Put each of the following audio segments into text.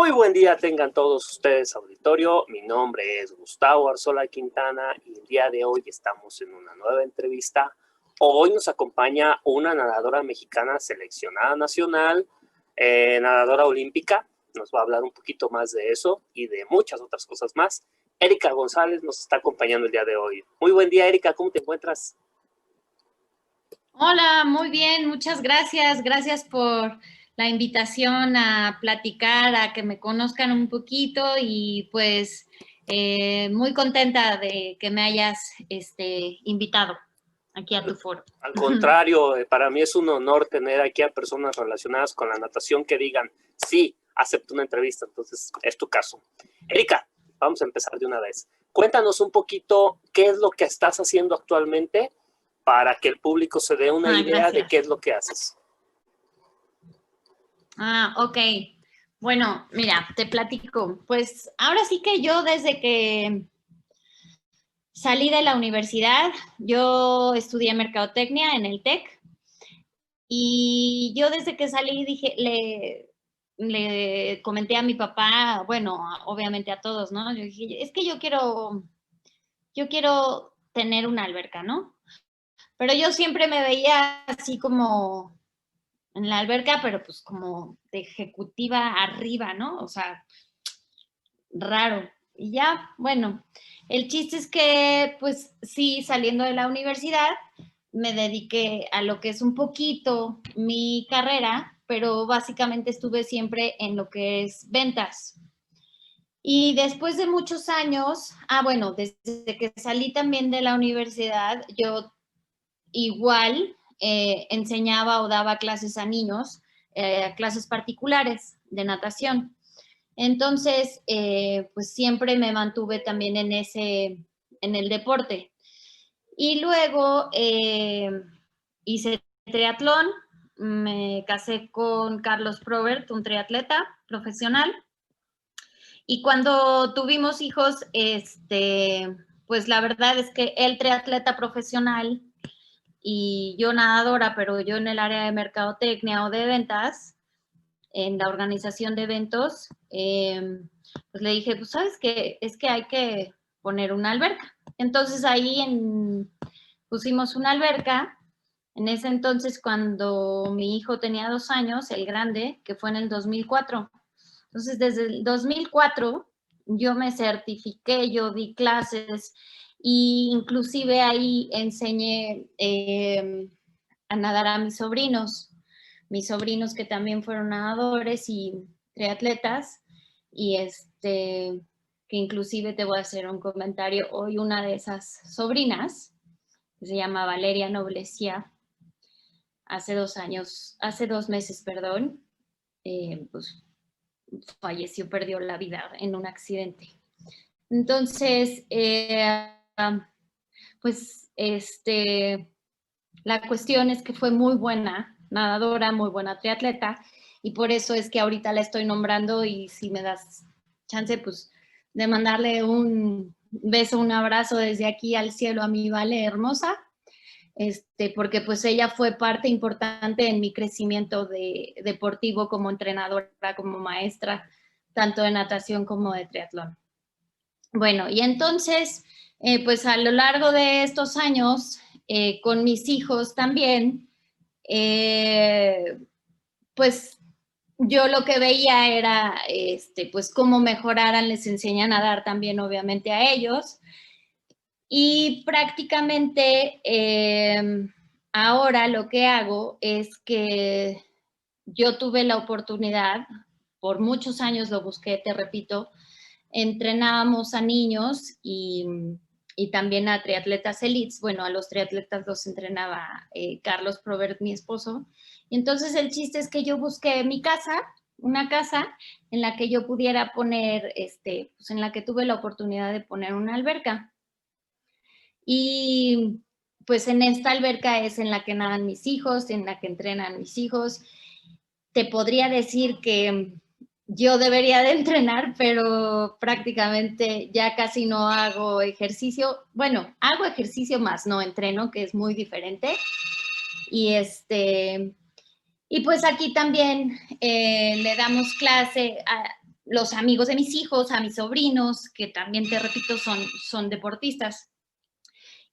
Muy buen día tengan todos ustedes, auditorio. Mi nombre es Gustavo Arzola Quintana y el día de hoy estamos en una nueva entrevista. Hoy nos acompaña una nadadora mexicana seleccionada nacional, nadadora olímpica. Nos va a hablar un poquito más de eso y de muchas otras cosas más. Erika González nos está acompañando el día de hoy. Muy buen día, Erika. ¿Cómo te encuentras? Hola, muy bien, muchas gracias. Gracias por la invitación a platicar, a que me conozcan un poquito y pues muy contenta de que me hayas invitado aquí a tu foro. Al contrario, para mí es un honor tener aquí a personas relacionadas con la natación que digan, sí, acepto una entrevista, entonces es tu caso. Erika, vamos a empezar de una vez. Cuéntanos un poquito qué es lo que estás haciendo actualmente para que el público se dé una idea gracias. de qué es lo que haces. Ok. Bueno, mira, te platico. Pues ahora sí que yo desde que salí de la universidad, yo estudié mercadotecnia en el TEC y yo desde que salí dije, le comenté a mi papá, bueno, obviamente a todos, ¿no? Yo dije, es que yo quiero tener una alberca, ¿no? Pero yo siempre me veía así como en la alberca, pero pues como de ejecutiva arriba, ¿no? O sea, raro. Y ya, bueno, el chiste es que, pues sí, saliendo de la universidad, me dediqué a lo que es un poquito mi carrera, pero básicamente estuve siempre en lo que es ventas. Y después de muchos años, bueno, desde que salí también de la universidad, yo igual enseñaba o daba clases a niños, clases particulares de natación. Entonces, pues siempre me mantuve también en el deporte. Y luego hice triatlón, me casé con Carlos Probert, un triatleta profesional. Y cuando tuvimos hijos, pues la verdad es que él triatleta profesional y yo nadadora, pero yo en el área de mercadotecnia o de ventas, en la organización de eventos, pues le dije, pues sabes qué, es que hay que poner una alberca. Entonces ahí pusimos una alberca. En ese entonces, cuando mi hijo tenía 2 años, el grande, que fue en el 2004. Entonces, desde el 2004 yo me certifiqué, yo di clases e inclusive ahí enseñé a nadar a mis sobrinos que también fueron nadadores y triatletas, y que inclusive te voy a hacer un comentario hoy, una de esas sobrinas, que se llama Valeria Noblesia, hace 2 meses, perdón, pues falleció, perdió la vida en un accidente. Entonces, pues la cuestión es que fue muy buena nadadora, muy buena triatleta, y por eso es que ahorita la estoy nombrando, y si me das chance, pues, de mandarle un beso, un abrazo desde aquí al cielo a mi Vale hermosa, porque pues ella fue parte importante en mi crecimiento deportivo como entrenadora, como maestra, tanto de natación como de triatlón. Bueno, y entonces, pues a lo largo de estos años, con mis hijos también, pues yo lo que veía era, pues cómo mejoraran, les enseñan a nadar también, obviamente, a ellos. Y prácticamente ahora lo que hago es que yo tuve la oportunidad, por muchos años lo busqué, te repito, entrenábamos a niños y también a triatletas elites. Bueno, a los triatletas los entrenaba Carlos Probert, mi esposo. Y entonces el chiste es que yo busqué mi casa, una casa en la que yo pudiera poner, pues en la que tuve la oportunidad de poner una alberca. Y pues en esta alberca es en la que nadan mis hijos, en la que entrenan mis hijos. Te podría decir que yo debería de entrenar, pero prácticamente ya casi no hago ejercicio. Bueno, hago ejercicio más, no entreno, que es muy diferente. Y y pues aquí también le damos clase. los amigos de mis hijos, a mis sobrinos, que también, te repito, son deportistas.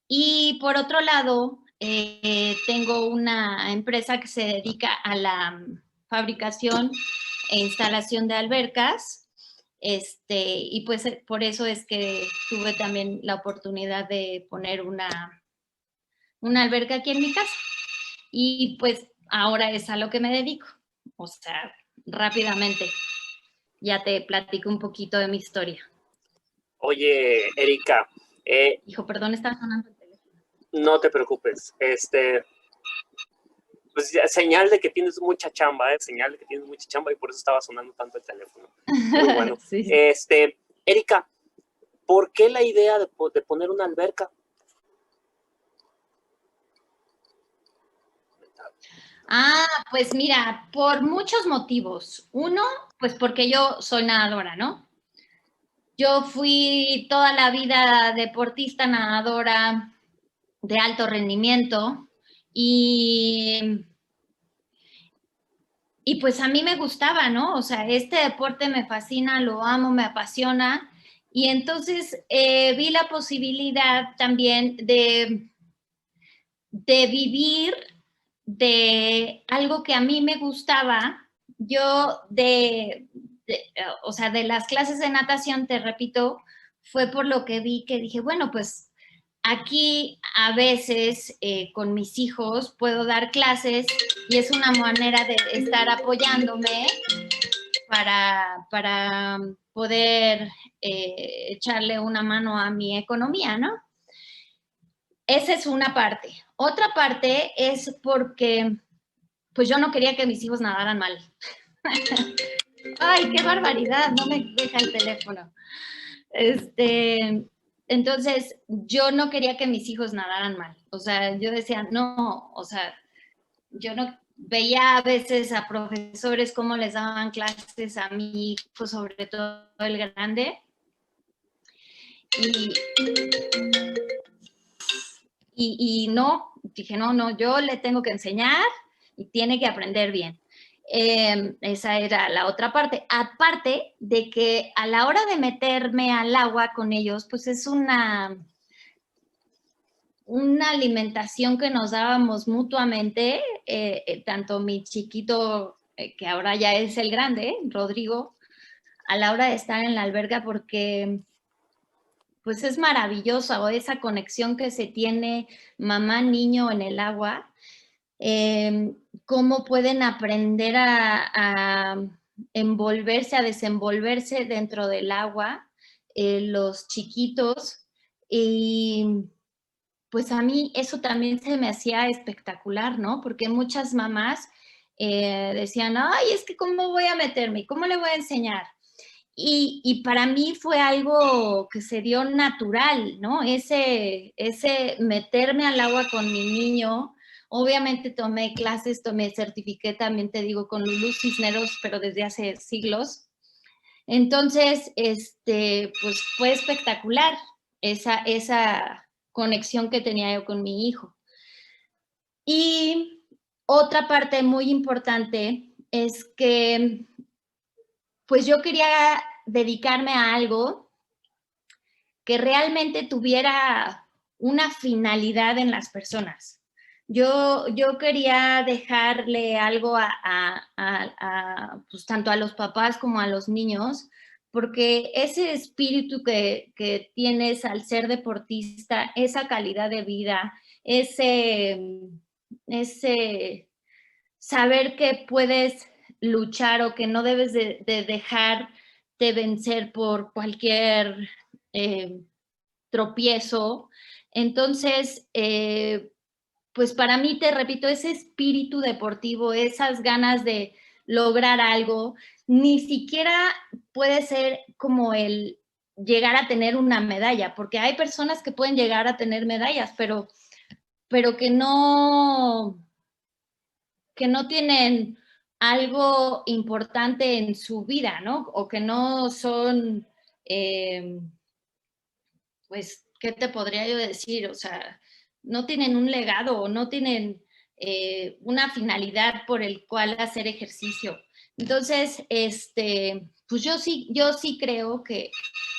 Y por otro lado, tengo una empresa que se dedica a la fabricación e instalación de albercas, y pues por eso es que tuve también la oportunidad de poner una alberca aquí en mi casa. Y pues ahora es a lo que me dedico. O sea, rápidamente ya te platico un poquito de mi historia. Oye, Erika. Hijo, perdón, está sonando el teléfono. No te preocupes. Pues señal de que tienes mucha chamba, señal de que tienes mucha chamba y por eso estaba sonando tanto el teléfono. Muy bueno. Sí. Erika, ¿por qué la idea de poner una alberca? Pues mira, por muchos motivos. Uno, pues porque yo soy nadadora, ¿no? Yo fui toda la vida deportista, nadadora de alto rendimiento y pues a mí me gustaba, ¿no? O sea, este deporte me fascina, lo amo, me apasiona. Y entonces vi la posibilidad también de vivir de algo que a mí me gustaba. Yo o sea, de las clases de natación, te repito, fue por lo que vi que dije, bueno, pues aquí a veces con mis hijos puedo dar clases y es una manera de estar apoyándome para poder echarle una mano a mi economía, ¿no? Esa es una parte. Otra parte es porque pues yo no quería que mis hijos nadaran mal. Ay, qué barbaridad, no me deja el teléfono. Entonces, yo no quería que mis hijos nadaran mal. O sea, yo decía, no, o sea, yo no veía a veces a profesores cómo les daban clases a mi hijo, sobre todo el grande. Y no, dije, no, yo le tengo que enseñar y tiene que aprender bien. Esa era la otra parte. Aparte de que a la hora de meterme al agua con ellos, pues es una alimentación que nos dábamos mutuamente, tanto mi chiquito, que ahora ya es el grande, Rodrigo, a la hora de estar en la alberga, porque pues es maravilloso esa conexión que se tiene mamá-niño en el agua. Cómo pueden aprender a envolverse, a desenvolverse dentro del agua, los chiquitos. Y pues a mí eso también se me hacía espectacular, ¿no? Porque muchas mamás decían, ay, es que ¿cómo voy a meterme? ¿Cómo le voy a enseñar? Y para mí fue algo que se dio natural, ¿no? Ese meterme al agua con mi niño. Obviamente tomé clases, certifiqué también, te digo, con Lulú Cisneros, pero desde hace siglos. Entonces, pues fue espectacular esa conexión que tenía yo con mi hijo. Y otra parte muy importante es que pues yo quería dedicarme a algo que realmente tuviera una finalidad en las personas. Yo quería dejarle algo pues tanto a los papás como a los niños, porque ese espíritu que tienes al ser deportista, esa calidad de vida, ese saber que puedes luchar o que no debes de dejar de vencer por cualquier tropiezo. Entonces, pues para mí, te repito, ese espíritu deportivo, esas ganas de lograr algo, ni siquiera puede ser como el llegar a tener una medalla, porque hay personas que pueden llegar a tener medallas, pero que no tienen algo importante en su vida, ¿no? O que no son, pues, ¿qué te podría yo decir? O sea, no tienen un legado o no tienen una finalidad por el cual hacer ejercicio. Entonces, pues yo sí creo que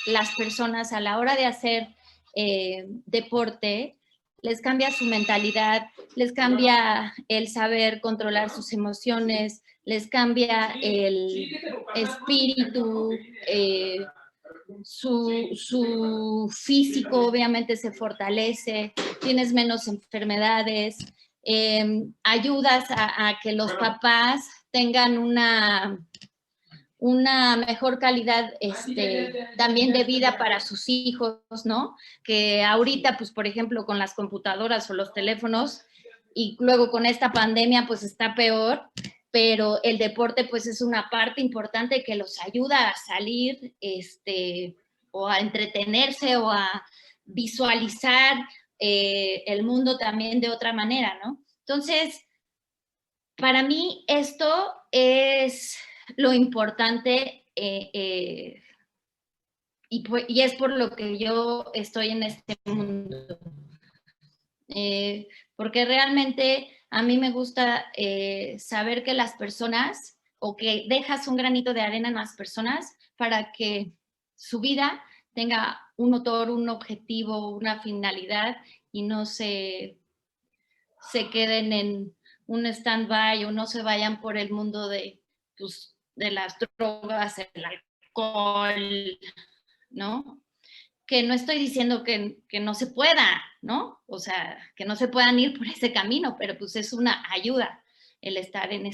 las personas a la hora de hacer deporte, les cambia su mentalidad, les cambia el saber controlar sus emociones, les cambia el espíritu, su físico obviamente se fortalece, tienes menos enfermedades, ayudas a que los papás tengan una mejor calidad también de vida para sus hijos, ¿no? Que ahorita, pues, por ejemplo, con las computadoras o los teléfonos, y luego con esta pandemia, pues, está peor, pero el deporte, pues, es una parte importante que los ayuda a salir, o a entretenerse o a visualizar el mundo también de otra manera, ¿no? Entonces, para mí esto es lo importante y es por lo que yo estoy en este mundo. Porque realmente a mí me gusta saber que las personas, o que dejas un granito de arena en las personas para que su vida tenga un motor, un objetivo, una finalidad y no se queden en un stand-by o no se vayan por el mundo pues, de las drogas, el alcohol, ¿no? Que no estoy diciendo que no se pueda, ¿no? O sea, que no se puedan ir por ese camino, pero pues es una ayuda el estar el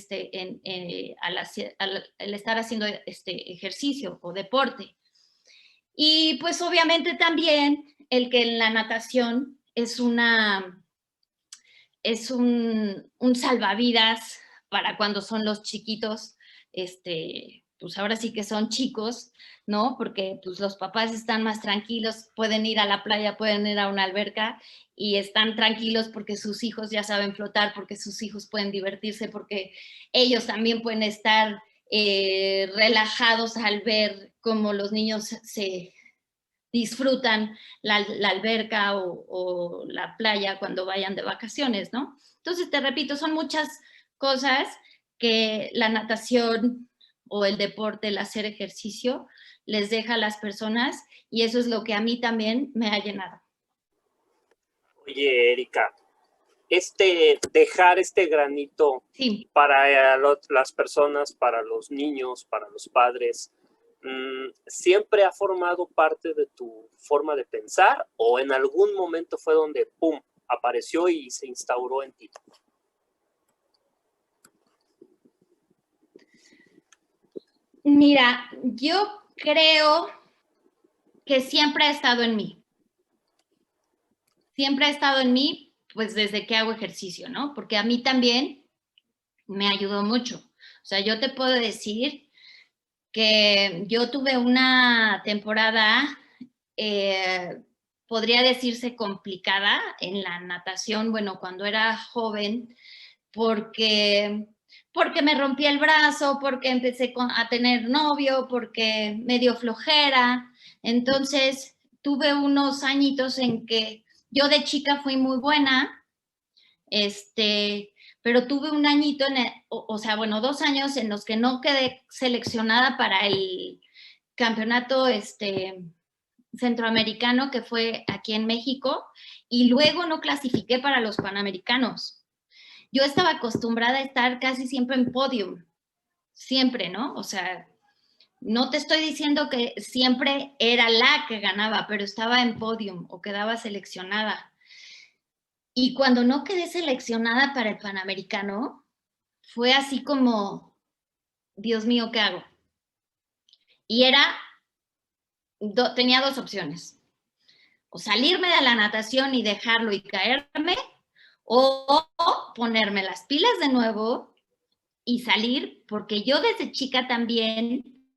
estar haciendo este ejercicio o deporte. Y pues obviamente también el que en la natación es un salvavidas para cuando son los chiquitos, pues ahora sí que son chicos, ¿no? Porque pues los papás están más tranquilos, pueden ir a la playa, pueden ir a una alberca y están tranquilos porque sus hijos ya saben flotar, porque sus hijos pueden divertirse, porque ellos también pueden estar relajados al ver cómo los niños se disfrutan la alberca o la playa cuando vayan de vacaciones, ¿no? Entonces, te repito, son muchas cosas que la natación o el deporte, el hacer ejercicio, les deja a las personas y eso es lo que a mí también me ha llenado. Oye, Erika, dejar este granito sí. para las personas, para los niños, para los padres, ¿siempre ha formado parte de tu forma de pensar o en algún momento fue donde, pum, apareció y se instauró en ti? Mira, yo creo que siempre ha estado en mí. Siempre ha estado en mí, pues desde que hago ejercicio, ¿no? Porque a mí también me ayudó mucho. O sea, yo te puedo decir que yo tuve una temporada, podría decirse complicada en la natación, bueno, cuando era joven, porque me rompí el brazo, porque empecé a tener novio, porque me dio flojera. Entonces, tuve unos añitos en que yo de chica fui muy buena, pero tuve un añito, o sea, bueno, 2 años en los que no quedé seleccionada para el campeonato centroamericano que fue aquí en México y luego no clasifiqué para los panamericanos. Yo estaba acostumbrada a estar casi siempre en podium, siempre, ¿no? O sea, no te estoy diciendo que siempre era la que ganaba, pero estaba en podium o quedaba seleccionada. Y cuando no quedé seleccionada para el Panamericano, fue así como, Dios mío, ¿qué hago? Y tenía 2 opciones. O salirme de la natación y dejarlo y caerme, o ponerme las pilas de nuevo y salir, porque yo desde chica también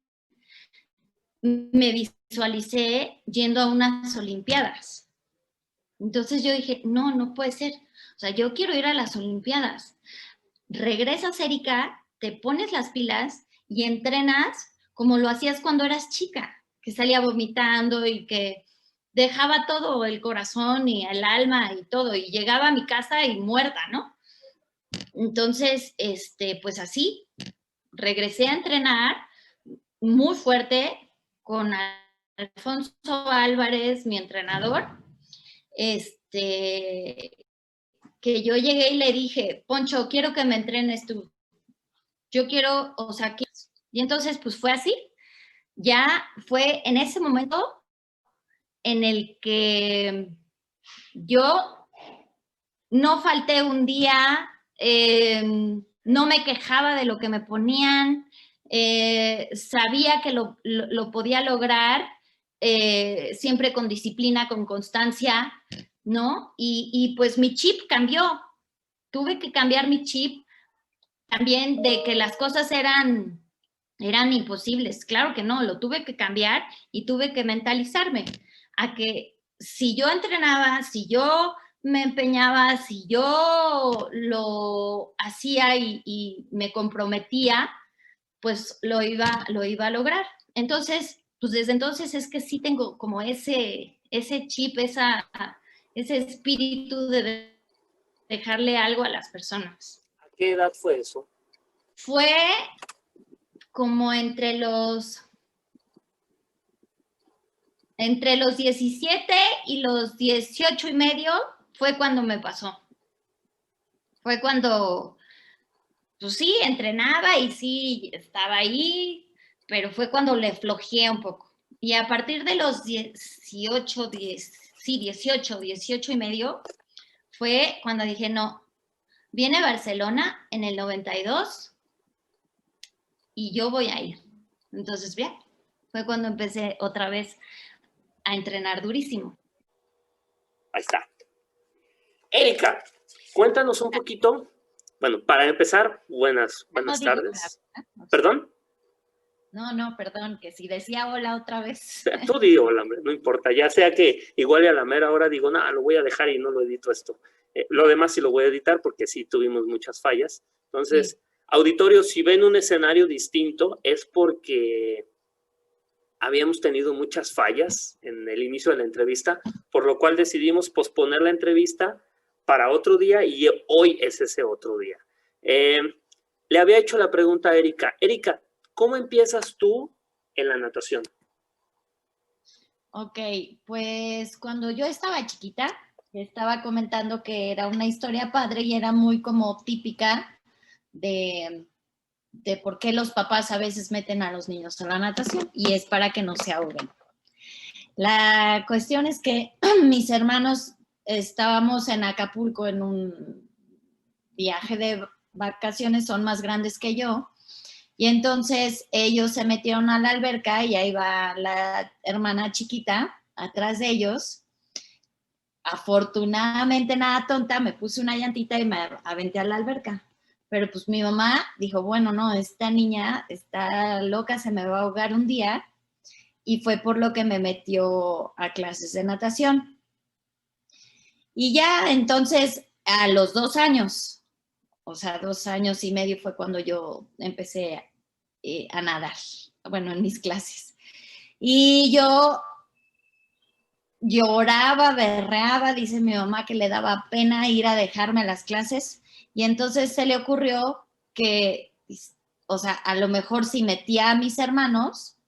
me visualicé yendo a unas Olimpiadas. Entonces yo dije, no puede ser. O sea, yo quiero ir a las Olimpiadas. Regresas, Erika, te pones las pilas y entrenas como lo hacías cuando eras chica, que salía vomitando y que dejaba todo, el corazón y el alma y todo, y llegaba a mi casa y muerta, ¿no? Entonces, pues así, regresé a entrenar, muy fuerte con Alfonso Álvarez, mi entrenador, que yo llegué y le dije, Poncho, quiero que me entrenes tú. Yo quiero, o sea, y entonces pues fue así. Ya fue en ese momento en el que yo no falté un día, no me quejaba de lo que me ponían, sabía que lo podía lograr, siempre con disciplina, con constancia, ¿no? Y pues mi chip cambió, tuve que cambiar mi chip también de que las cosas eran imposibles. Claro que no, lo tuve que cambiar y tuve que mentalizarme a que si yo entrenaba, si yo me empeñaba, si yo lo hacía y me comprometía, pues lo iba a lograr. Entonces, pues desde entonces es que sí tengo como ese chip, ese espíritu de dejarle algo a las personas. ¿A qué edad fue eso? Fue como entre los 17 y los 18 y medio fue cuando me pasó. Fue cuando, pues sí, entrenaba y sí, estaba ahí, pero fue cuando le flojeé un poco. Y a partir de los 18 y medio, fue cuando dije, no, viene Barcelona en el 92 y yo voy a ir. Entonces, bien, fue cuando empecé otra vez a entrenar durísimo. Ahí está. Erika, cuéntanos un poquito. Bueno, para empezar, buenas tardes. ¿Perdón? No, perdón, que si decía hola otra vez. Tú di hola, hombre, no importa. Ya sea que igual y a la mera hora digo, no, lo voy a dejar y no lo edito esto. Lo demás sí lo voy a editar porque sí tuvimos muchas fallas. Entonces, sí. Auditorio, si ven un escenario distinto es porque habíamos tenido muchas fallas en el inicio de la entrevista, por lo cual decidimos posponer la entrevista para otro día y hoy es ese otro día. Le había hecho la pregunta a Erika. Erika, ¿cómo empiezas tú en la natación? Ok, pues cuando yo estaba chiquita, estaba comentando que era una historia padre y era muy como típica de por qué los papás a veces meten a los niños a la natación y es para que no se ahoguen. La cuestión es que mis hermanos estábamos en Acapulco en un viaje de vacaciones, son más grandes que yo, y entonces ellos se metieron a la alberca y ahí va la hermana chiquita atrás de ellos. Afortunadamente, nada tonta, me puse una llantita y me aventé a la alberca. Pero pues mi mamá dijo, bueno, no, esta niña está loca, se me va a ahogar un día. Y fue por lo que me metió a clases de natación. Y ya entonces, a los 2 años, o sea, 2 años y medio fue cuando yo empecé a nadar, bueno, en mis clases. Y yo lloraba, berreaba, dice mi mamá que le daba pena ir a dejarme a las clases y entonces se le ocurrió que, o sea, a lo mejor si metía a mis hermanos,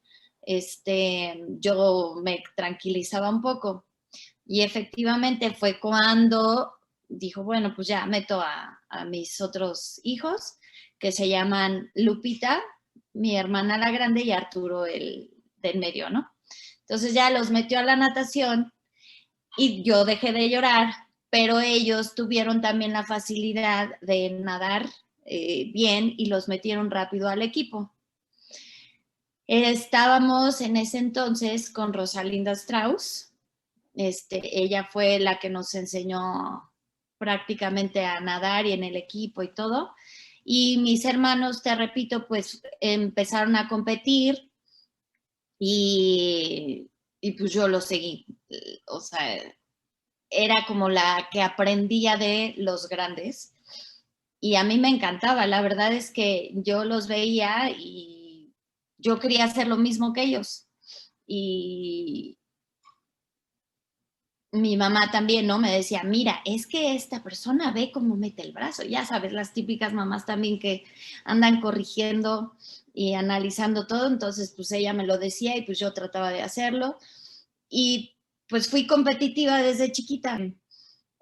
yo me tranquilizaba un poco y efectivamente fue cuando dijo, bueno, pues ya meto a mis otros hijos que se llaman Lupita, mi hermana la grande y Arturo el del medio, ¿no? Entonces ya los metió a la natación y yo dejé de llorar, pero ellos tuvieron también la facilidad de nadar bien y los metieron rápido al equipo. Estábamos en ese entonces con Rosalinda Strauss. Ella fue la que nos enseñó prácticamente a nadar y en el equipo y todo. Y mis hermanos, te repito, pues empezaron a competir y pues yo lo seguí. O sea, era como la que aprendía de los grandes y a mí me encantaba. La verdad es que yo los veía y yo quería hacer lo mismo que ellos. Y mi mamá también, ¿no? Me decía, mira, es que esta persona ve cómo mete el brazo. Ya sabes, las típicas mamás también que andan corrigiendo y analizando todo. Entonces, pues ella me lo decía y pues yo trataba de hacerlo. Y pues fui competitiva desde chiquita.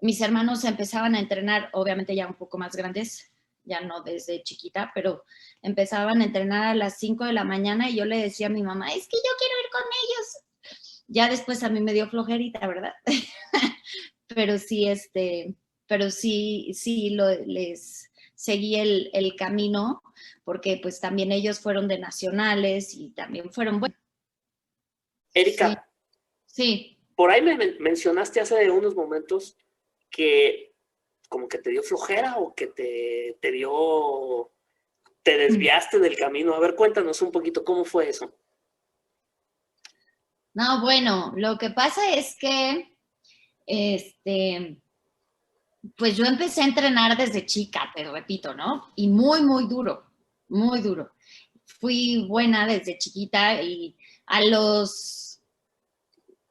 Mis hermanos empezaban a entrenar, obviamente ya un poco más grandes, ya no desde chiquita, pero empezaban a entrenar a las 5 de la mañana y yo le decía a mi mamá, es que yo quiero ir con ellos. Ya después a mí me dio flojerita, ¿verdad? pero sí, pero sí, les seguí el camino, porque pues también ellos fueron de nacionales y también fueron buenos. Sí, Erika, sí. por ahí me mencionaste hace unos momentos que como que te dio flojera o que te desviaste del camino. A ver, cuéntanos un poquito cómo fue eso. No, bueno, lo que pasa es que, pues yo empecé a entrenar desde chica, te repito, ¿no? Y muy, muy duro, muy duro. Fui buena desde chiquita y a los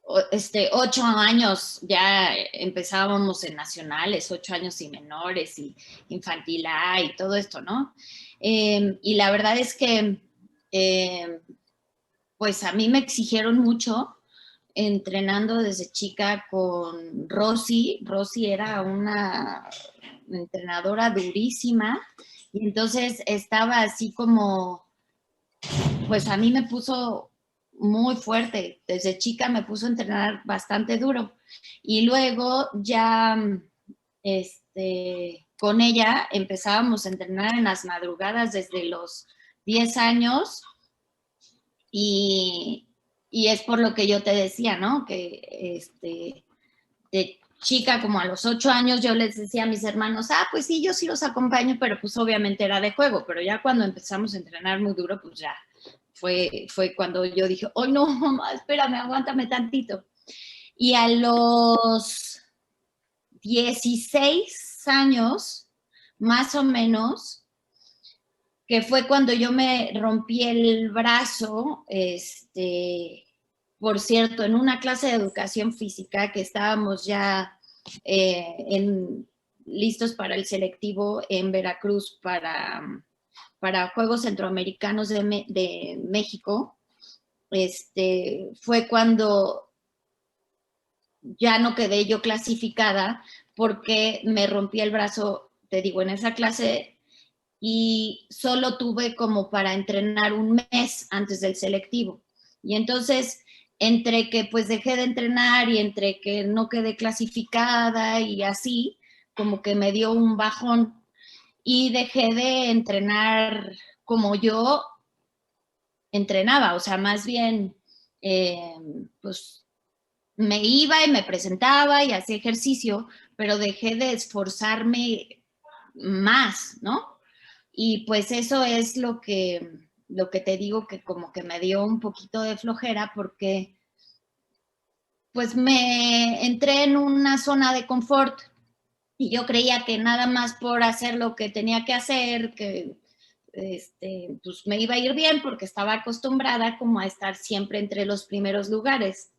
8 años ya empezábamos en nacionales, 8 años y menores y infantil A y todo esto, ¿no? Y la verdad es que, pues a mí me exigieron mucho entrenando desde chica con Rosy. Rosy era una entrenadora durísima y entonces estaba así como, pues a mí me puso muy fuerte. Desde chica me puso a entrenar bastante duro. Y luego ya, con ella empezábamos a entrenar en las madrugadas desde los 10 años y, y es por lo que yo te decía, ¿no? Que de chica, como a los 8 años, yo les decía a mis hermanos, pues sí, yo sí los acompaño, pero pues obviamente era de juego, pero ya cuando empezamos a entrenar muy duro, pues ya fue cuando yo dije, oh no, mamá, espérame, aguántame tantito. Y a los 16 años, más o menos, que fue cuando yo me rompí el brazo, por cierto, en una clase de educación física que estábamos ya listos para el selectivo en Veracruz para Juegos Centroamericanos de México, fue cuando ya no quedé yo clasificada porque me rompí el brazo, te digo, en esa clase y solo tuve como para entrenar un mes antes del selectivo. Y entonces, entre que pues dejé de entrenar y entre que no quedé clasificada y así, como que me dio un bajón y dejé de entrenar como yo entrenaba, o sea, más bien, pues me iba y me presentaba y hacía ejercicio, pero dejé de esforzarme más, ¿no? Y pues eso es lo que te digo que como que me dio un poquito de flojera porque pues me entré en una zona de confort y yo creía que nada más por hacer lo que tenía que hacer, que pues me iba a ir bien porque estaba acostumbrada como a estar siempre entre los primeros lugares.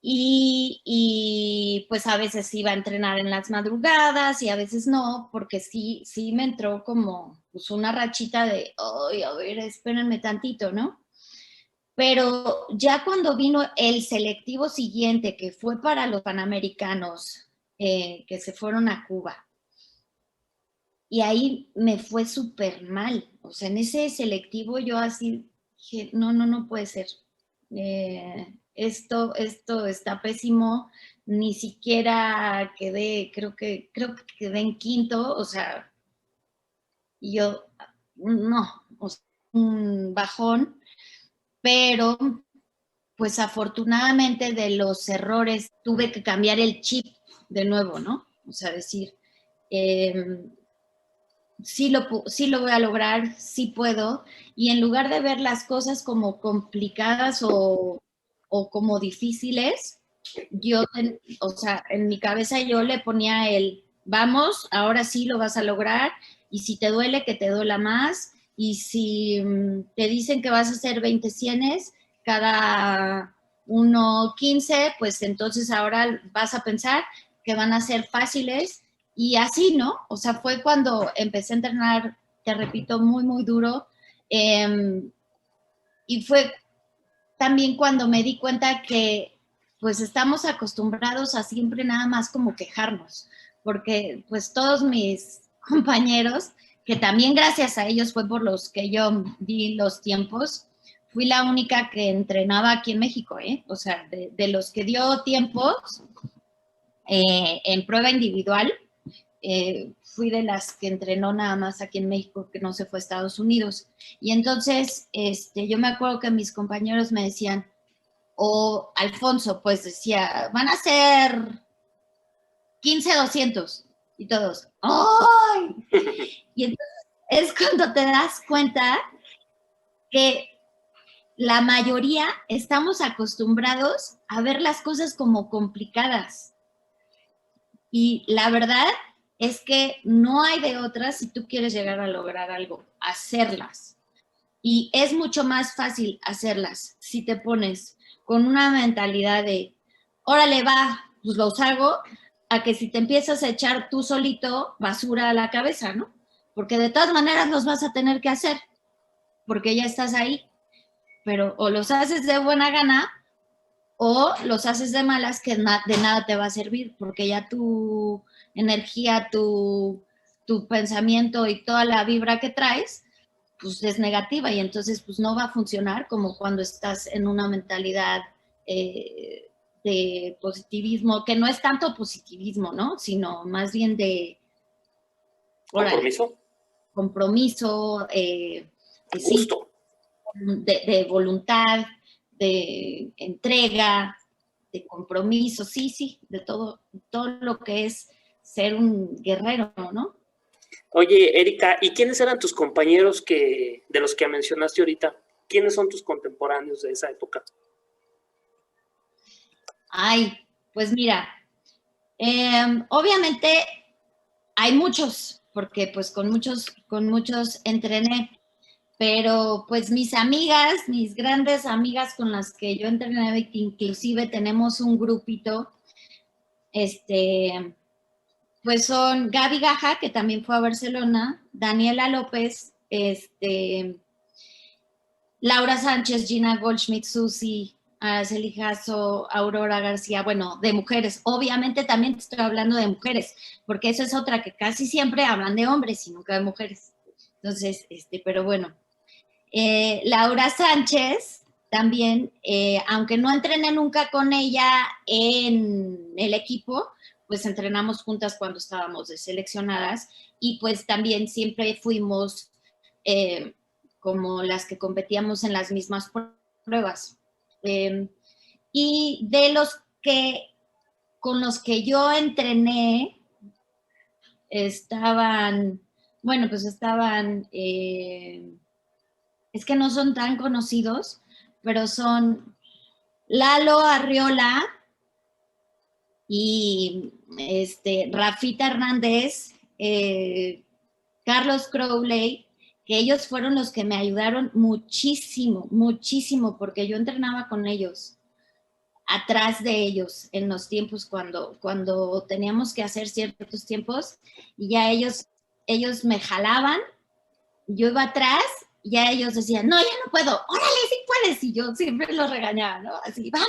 Y pues a veces iba a entrenar en las madrugadas y a veces no, porque sí me entró como pues una rachita de, ay, a ver, espérenme tantito, ¿no? Pero ya cuando vino el selectivo siguiente, que fue para los Panamericanos, que se fueron a Cuba, y ahí me fue súper mal. O sea, en ese selectivo yo así dije, no puede ser. Esto está pésimo. Ni siquiera quedé, creo que quedé en quinto, o sea, y yo, no, o sea, un bajón, pero pues afortunadamente de los errores tuve que cambiar el chip de nuevo, ¿no? O sea, decir, sí lo voy a lograr, sí puedo, y en lugar de ver las cosas como complicadas o como difíciles, yo, o sea, en mi cabeza yo le ponía vamos, ahora sí lo vas a lograr, y si te duele, que te duela más, y si te dicen que vas a hacer 20 cienes, cada 1.15, pues entonces ahora vas a pensar que van a ser fáciles y así, ¿no? O sea, fue cuando empecé a entrenar, te repito, muy, muy duro. Y fue también cuando me di cuenta que pues estamos acostumbrados a siempre nada más como quejarnos, porque pues todos mis compañeros, que también gracias a ellos fue por los que yo di los tiempos, fui la única que entrenaba aquí en México, ¿eh? O sea, de los que dio tiempos en prueba individual, fui de las que entrenó nada más aquí en México, que no se fue a Estados Unidos. Y entonces, yo me acuerdo que mis compañeros me decían, o Alfonso, pues decía, van a ser 15-200 y todos, ¡ay! Y entonces es cuando te das cuenta que la mayoría estamos acostumbrados a ver las cosas como complicadas. Y la verdad es que no hay de otras si tú quieres llegar a lograr algo, hacerlas. Y es mucho más fácil hacerlas si te pones con una mentalidad de, órale, va, pues los hago, a que si te empiezas a echar tú solito basura a la cabeza, ¿no? Porque de todas maneras los vas a tener que hacer, porque ya estás ahí. Pero o los haces de buena gana o los haces de malas que de nada te va a servir, porque ya tu energía, tu pensamiento y toda la vibra que traes, pues es negativa y entonces pues no va a funcionar como cuando estás en una mentalidad de positivismo, que no es tanto positivismo, ¿no? Sino más bien de... ¿Compromiso? Compromiso, Gusto. Sí, de voluntad, de entrega, de compromiso, sí, de todo lo que es ser un guerrero, ¿no? Oye, Erika, ¿y quiénes eran tus compañeros de los que mencionaste ahorita? ¿Quiénes son tus contemporáneos de esa época? Ay, pues mira, obviamente hay muchos, porque pues con muchos entrené, pero pues mis amigas, mis grandes amigas con las que yo entrené, inclusive tenemos un grupito, pues son Gaby Gaja, que también fue a Barcelona, Daniela López, Laura Sánchez, Gina Goldschmidt, Susi, Araceli Jasso, Aurora García, bueno, de mujeres. Obviamente también te estoy hablando de mujeres, porque eso es otra que casi siempre hablan de hombres y nunca de mujeres. Entonces, pero bueno. Laura Sánchez también, aunque no entrené nunca con ella en el equipo, pues entrenamos juntas cuando estábamos deseleccionadas y pues también siempre fuimos como las que competíamos en las mismas pruebas. Y de los que con los que yo entrené estaban, bueno, pues estaban, es que no son tan conocidos, pero son Lalo Arriola y Rafita Hernández, Carlos Crowley, que ellos fueron los que me ayudaron muchísimo, muchísimo, porque yo entrenaba con ellos, atrás de ellos, en los tiempos cuando teníamos que hacer ciertos tiempos, y ya ellos me jalaban, yo iba atrás, y ya ellos decían, no, ya no puedo, órale, sí puedes, y yo siempre los regañaba, ¿no? Así, vamos,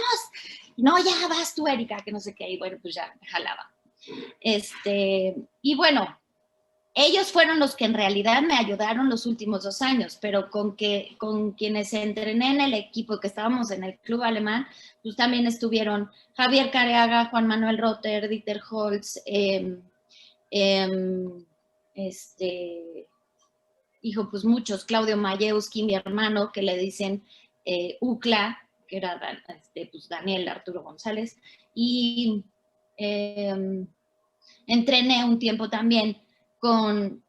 no, ya vas tú, Erika, que no sé qué, y bueno, pues ya me jalaba. Y bueno, ellos fueron los que en realidad me ayudaron los últimos 2 años, pero con quienes entrené en el equipo, que estábamos en el club alemán, pues también estuvieron Javier Careaga, Juan Manuel Rotter, Dieter Holz, hijo, pues muchos, Claudio Mayewski, mi hermano, que le dicen UCLA, que era pues Daniel Arturo González, y entrené un tiempo también con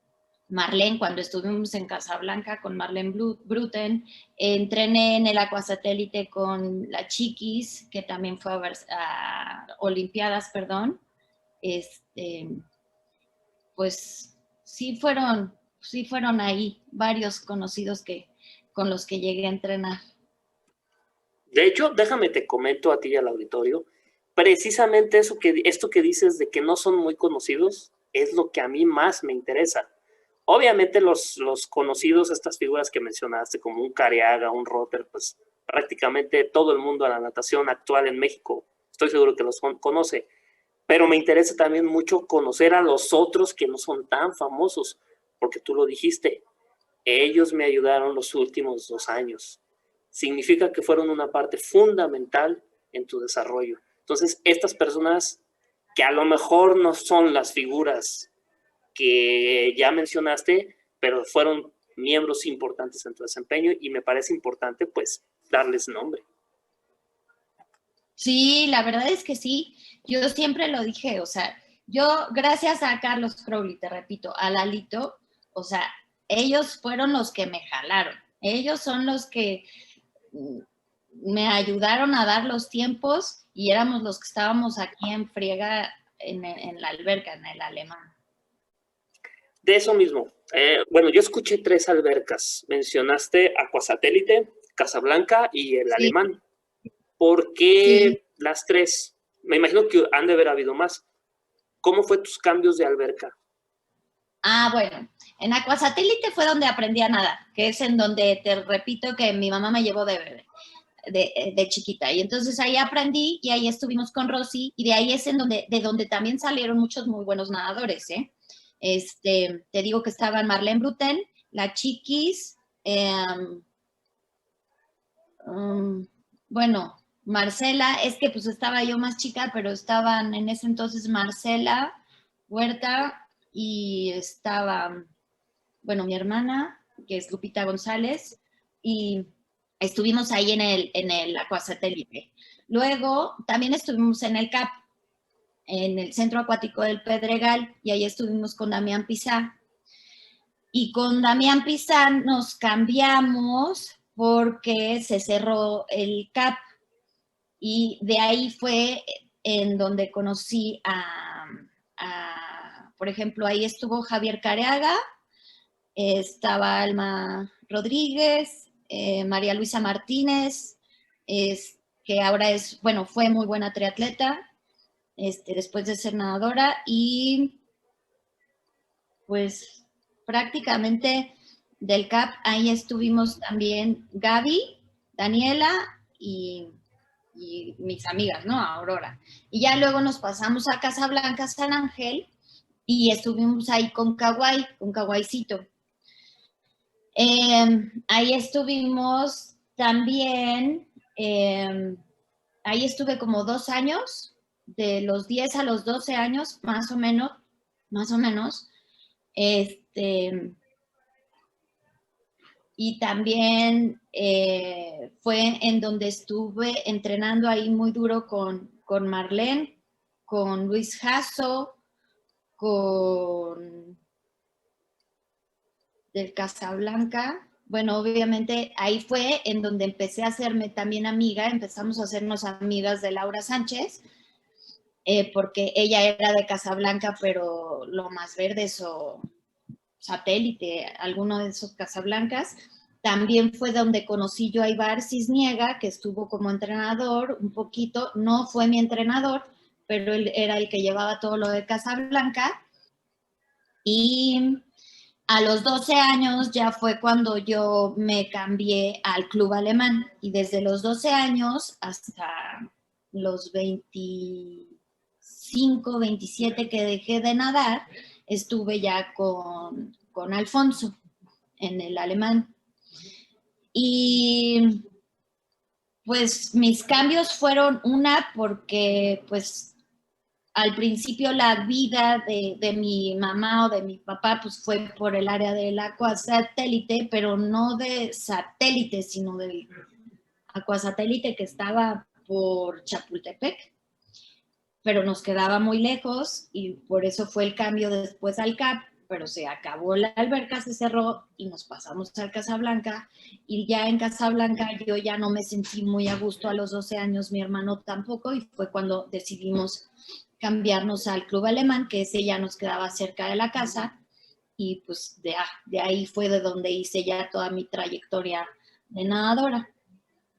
Marlene, cuando estuvimos en Casablanca con Marlene Bruten, entrené en el Acuasatélite con la Chiquis, que también fue a Olimpiadas, perdón. Pues sí fueron ahí varios conocidos con los que llegué a entrenar. De hecho, déjame te comento a ti y al auditorio, precisamente esto que dices de que no son muy conocidos es lo que a mí más me interesa. Obviamente los conocidos, estas figuras que mencionaste, como un Careaga, un Rotter, pues prácticamente todo el mundo a la natación actual en México, estoy seguro que los conoce, pero me interesa también mucho conocer a los otros que no son tan famosos, porque tú lo dijiste, ellos me ayudaron los últimos 2 años. Significa que fueron una parte fundamental en tu desarrollo. Entonces, estas personas que a lo mejor no son las figuras que ya mencionaste, pero fueron miembros importantes en tu desempeño y me parece importante pues darles nombre. Sí, la verdad es que sí. Yo siempre lo dije, o sea, yo gracias a Carlos Crowley, te repito, a Lalito, o sea, ellos fueron los que me jalaron. Ellos son los que me ayudaron a dar los tiempos y éramos los que estábamos aquí en friega en la alberca, en el Alemán. De eso mismo, bueno, yo escuché 3 albercas. Mencionaste Aquasatélite, Casablanca y el Alemán. ¿Por qué las 3? Me imagino que han de haber habido más. ¿Cómo fue tus cambios de alberca? Ah, bueno, en Aquasatélite fue donde aprendí a nadar, que es en donde te repito que mi mamá me llevó de bebé. De chiquita. Y entonces ahí aprendí y ahí estuvimos con Rosy y de ahí es de donde también salieron muchos muy buenos nadadores, ¿eh? Te digo que estaban Marlene Bruten, la Chiquis, bueno, Marcela, es que pues estaba yo más chica, pero estaban en ese entonces Marcela Huerta y estaba, bueno, mi hermana, que es Lupita González, y estuvimos ahí en el Aquasatélite. Luego también estuvimos en el CAP, en el Centro Acuático del Pedregal, y ahí estuvimos con Damián Pizá. Y con Damián Pizá nos cambiamos porque se cerró el CAP. Y de ahí fue en donde conocí por ejemplo, ahí estuvo Javier Careaga, estaba Alma Rodríguez, María Luisa Martínez, que ahora es, bueno, fue muy buena triatleta, después de ser nadadora, y pues prácticamente del CAP ahí estuvimos también Gaby, Daniela y mis amigas, ¿no? Aurora. Y ya luego nos pasamos a Casablanca, San Ángel, y estuvimos ahí con Kawaicito. Ahí estuvimos también, ahí estuve como 2 años, de los 10 a los 12 años, más o menos. Y también fue en donde estuve entrenando ahí muy duro con Marlene, con Luis Jasso, con del Casablanca. Bueno, obviamente ahí fue en donde empecé a hacerme también amiga, empezamos a hacernos amigas de Laura Sánchez, porque ella era de Casablanca, pero lo más verdes o Satélite, alguno de esos Casablancas. También fue donde conocí yo a Ibar Cisniega, que estuvo como entrenador un poquito, no fue mi entrenador, pero él era el que llevaba todo lo de Casablanca. Y a los 12 años ya fue cuando yo me cambié al club alemán y desde los 12 años hasta los 25, 27 que dejé de nadar, estuve ya con Alfonso en el alemán. Y pues mis cambios fueron porque pues al principio la vida de mi mamá o de mi papá pues fue por el área del Aquasatélite, pero no de satélite, sino del Aquasatélite que estaba por Chapultepec, pero nos quedaba muy lejos y por eso fue el cambio después al CAP, pero se acabó la alberca, se cerró y nos pasamos al Casablanca y ya en Casablanca yo ya no me sentí muy a gusto a los 12 años, mi hermano tampoco, y fue cuando decidimos cambiarnos al club alemán, que ese ya nos quedaba cerca de la casa, y pues de ahí fue de donde hice ya toda mi trayectoria de nadadora.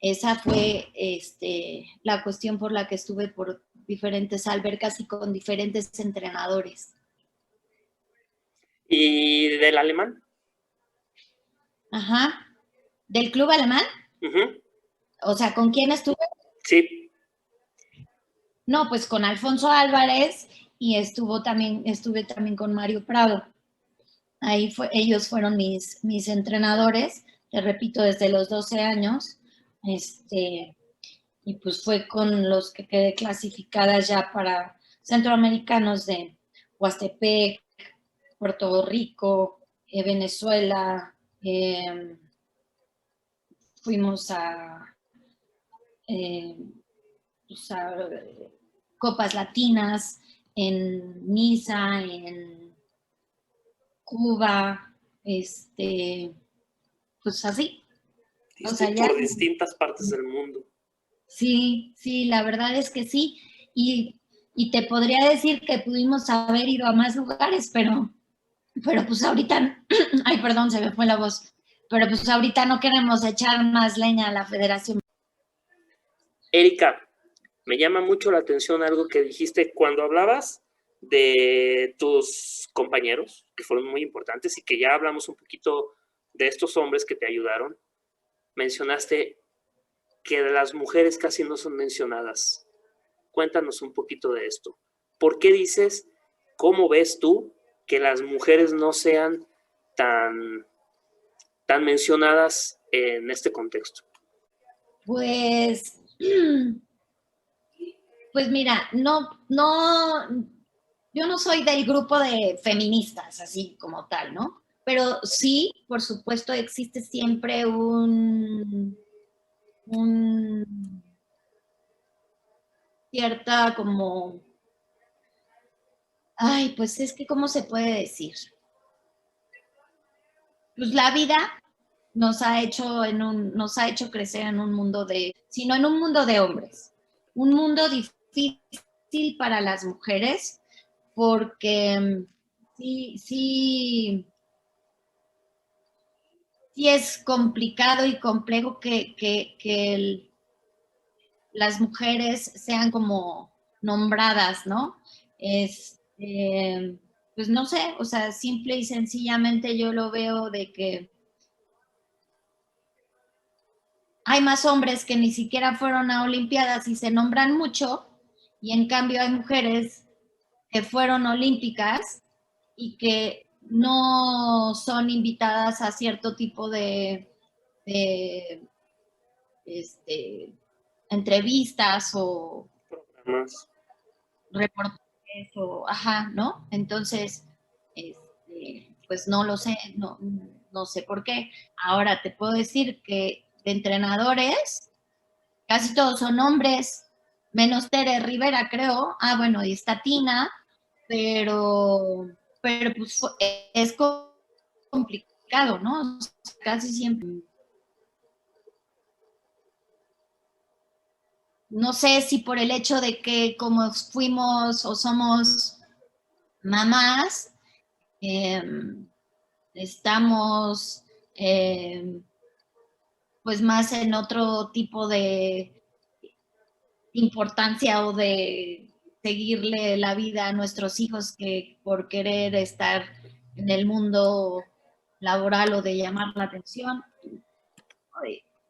esa fue la cuestión por la que estuve por diferentes albercas y con diferentes entrenadores. ¿Y del alemán? Ajá. ¿Del club alemán? Uh-huh. O sea, ¿con quién estuve? Sí. No, pues con Alfonso Álvarez y estuve también con Mario Prado. Ellos fueron mis entrenadores, te repito, desde los 12 años. Y pues fue con los que quedé clasificada ya para centroamericanos de Huastepec, Puerto Rico, Venezuela. Fuimos eh, pues a Copas Latinas en Niza, en Cuba, pues así. O sea, ya. Por distintas partes del mundo. Sí, la verdad es que sí. Y te podría decir que pudimos haber ido a más lugares, pero pues ahorita, ay, perdón, se me fue la voz, pero pues ahorita no queremos echar más leña a la federación. Erika, me llama mucho la atención algo que dijiste cuando hablabas de tus compañeros, que fueron muy importantes y que ya hablamos un poquito de estos hombres que te ayudaron. Mencionaste que las mujeres casi no son mencionadas. Cuéntanos un poquito de esto. ¿Por qué dices, cómo ves tú que las mujeres no sean tan mencionadas en este contexto? Pues mira, yo no soy del grupo de feministas, así como tal, ¿no? Pero sí, por supuesto, existe siempre cierta como, ay, pues es que, ¿cómo se puede decir? Pues la vida nos ha hecho crecer en un mundo sino en un mundo de hombres. Un mundo difícil para las mujeres, porque sí es complicado y complejo que las mujeres sean como nombradas, ¿no? Pues no sé, o sea, simple y sencillamente yo lo veo de que hay más hombres que ni siquiera fueron a Olimpiadas y se nombran mucho, y en cambio hay mujeres que fueron olímpicas y que no son invitadas a cierto tipo de entrevistas o Programas. reportajes ajá, ¿no? Entonces, pues no lo sé, no sé por qué. Ahora te puedo decir que de entrenadores, casi todos son hombres, menos Tere Rivera, creo. Ah, bueno, y está Tina, pero pues es complicado, ¿no? Casi siempre. No sé si por el hecho de que como fuimos o somos mamás, estamos pues más en otro tipo de importancia o de seguirle la vida a nuestros hijos que por querer estar en el mundo laboral o de llamar la atención.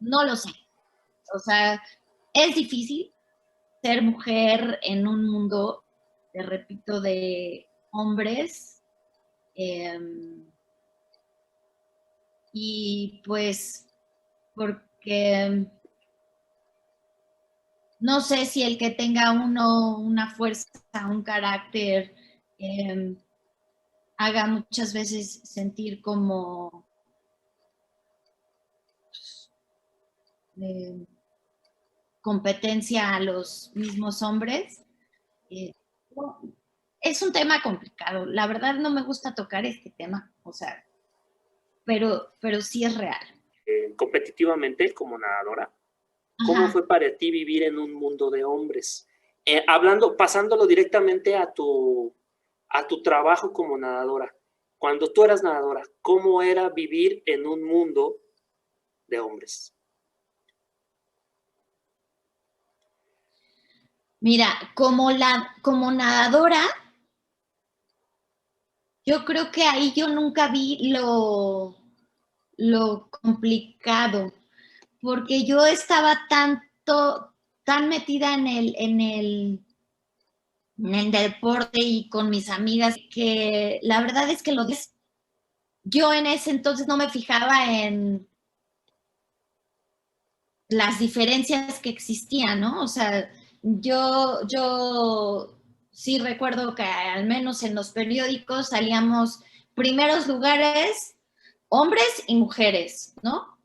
No lo sé. O sea, es difícil ser mujer en un mundo, te repito, de hombres. Y pues, porque no sé si el que tenga uno una fuerza, un carácter, haga muchas veces sentir como competencia a los mismos hombres. Es un tema complicado. La verdad no me gusta tocar este tema, o sea, pero sí es real. Competitivamente como nadadora, ¿cómo Ajá. fue para ti vivir en un mundo de hombres? Pasándolo directamente a tu trabajo como nadadora. Cuando tú eras nadadora, ¿cómo era vivir en un mundo de hombres? Mira, como nadadora, yo creo que ahí yo nunca vi lo complicado, porque yo estaba tan metida en el deporte y con mis amigas, que la verdad es que yo en ese entonces no me fijaba en las diferencias que existían, ¿no? O sea, yo sí recuerdo que al menos en los periódicos salíamos primeros lugares hombres y mujeres, ¿no?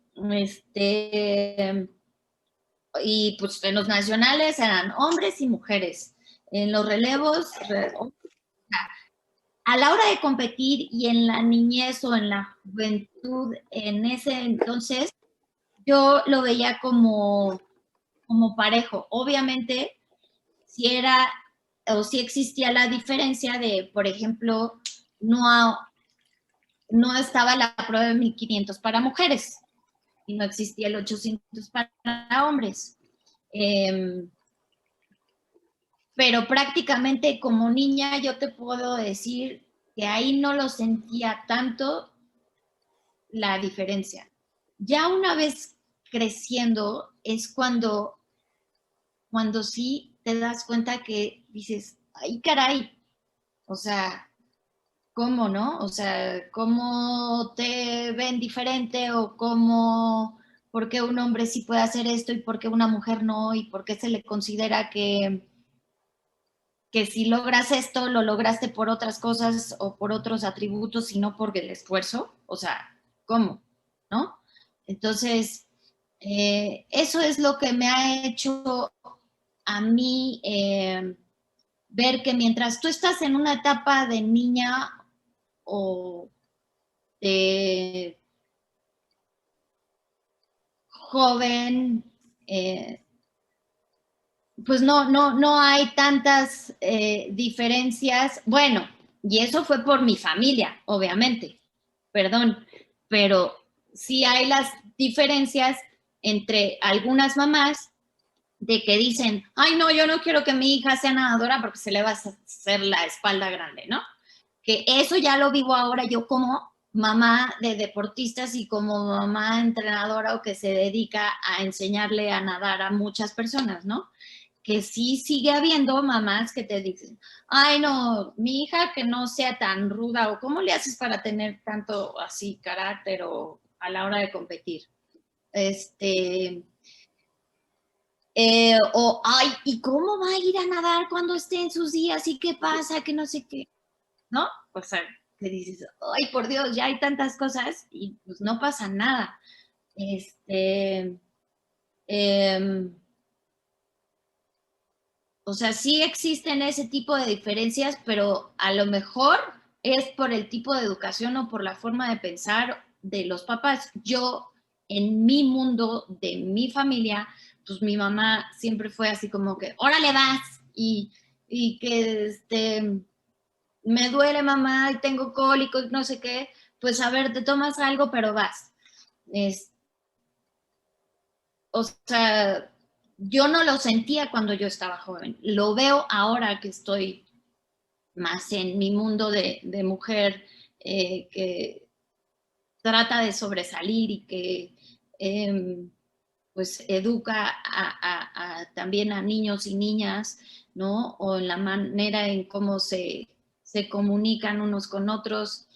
Y pues en los nacionales eran hombres y mujeres. En los relevos, a la hora de competir y en la niñez o en la juventud, en ese entonces, yo lo veía como parejo. Obviamente, si era o si existía la diferencia de, por ejemplo, no, no estaba la prueba de 1500 para mujeres y no existía el 800 para hombres. Pero prácticamente como niña yo te puedo decir que ahí no lo sentía tanto la diferencia. Ya una vez creciendo es cuando sí te das cuenta que dices, ay caray, o sea, ¿cómo no? O sea, ¿cómo te ven diferente o por qué un hombre sí puede hacer esto y por qué una mujer no? Y por qué se le considera que si logras esto, lo lograste por otras cosas o por otros atributos y no por el esfuerzo? O sea, ¿cómo? ¿No? Entonces, eso es lo que me ha hecho a mí ver que mientras tú estás en una etapa de niña o de joven, pues no hay tantas diferencias. Bueno, y eso fue por mi familia, obviamente, perdón, pero sí hay las diferencias entre algunas mamás de que dicen, ay, no, yo no quiero que mi hija sea nadadora porque se le va a hacer la espalda grande, ¿no? Que eso ya lo vivo ahora yo como mamá de deportistas y como mamá entrenadora o que se dedica a enseñarle a nadar a muchas personas, ¿no? Que sí sigue habiendo mamás que te dicen, ay, no, mi hija que no sea tan ruda o cómo le haces para tener tanto así carácter o a la hora de competir. Ay, ¿y cómo va a ir a nadar cuando esté en sus días? ¿Y qué pasa? Que no sé qué, ¿no? O sea, que dices, ay, por Dios, ya hay tantas cosas y pues no pasa nada. Eh, o sea, sí existen ese tipo de diferencias, pero a lo mejor es por el tipo de educación o por la forma de pensar de los papás. Yo, en mi mundo, de mi familia, pues mi mamá siempre fue así como que, órale vas, y que me duele mamá y tengo cólicos, no sé qué, pues a ver, te tomas algo, pero vas. Es, o sea, yo no lo sentía cuando yo estaba joven, lo veo ahora que estoy más en mi mundo de mujer que trata de sobresalir y que pues educa también a niños y niñas, ¿no? O en la manera en cómo se comunican unos con otros.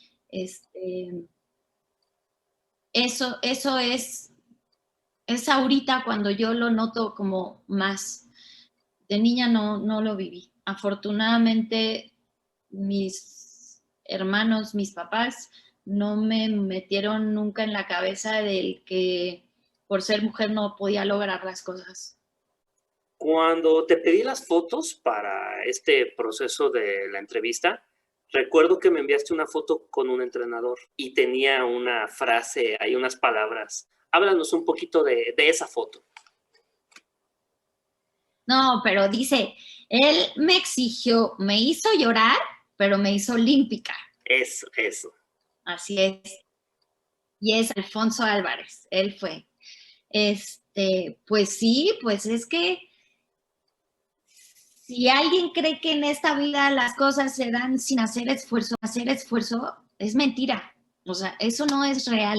Eso es ahorita cuando yo lo noto como más. De niña no lo viví. Afortunadamente, mis hermanos, mis papás, no me metieron nunca en la cabeza del que por ser mujer no podía lograr las cosas. Cuando te pedí las fotos para este proceso de la entrevista, recuerdo que me enviaste una foto con un entrenador y tenía una frase, hay unas palabras. Háblanos un poquito de esa foto. No, pero dice, él me exigió, me hizo llorar, pero me hizo olímpica. Eso. Así es. Y es Alfonso Álvarez, él fue. Pues sí, pues es que si alguien cree que en esta vida las cosas se dan sin hacer esfuerzo, es mentira. O sea, eso no es real.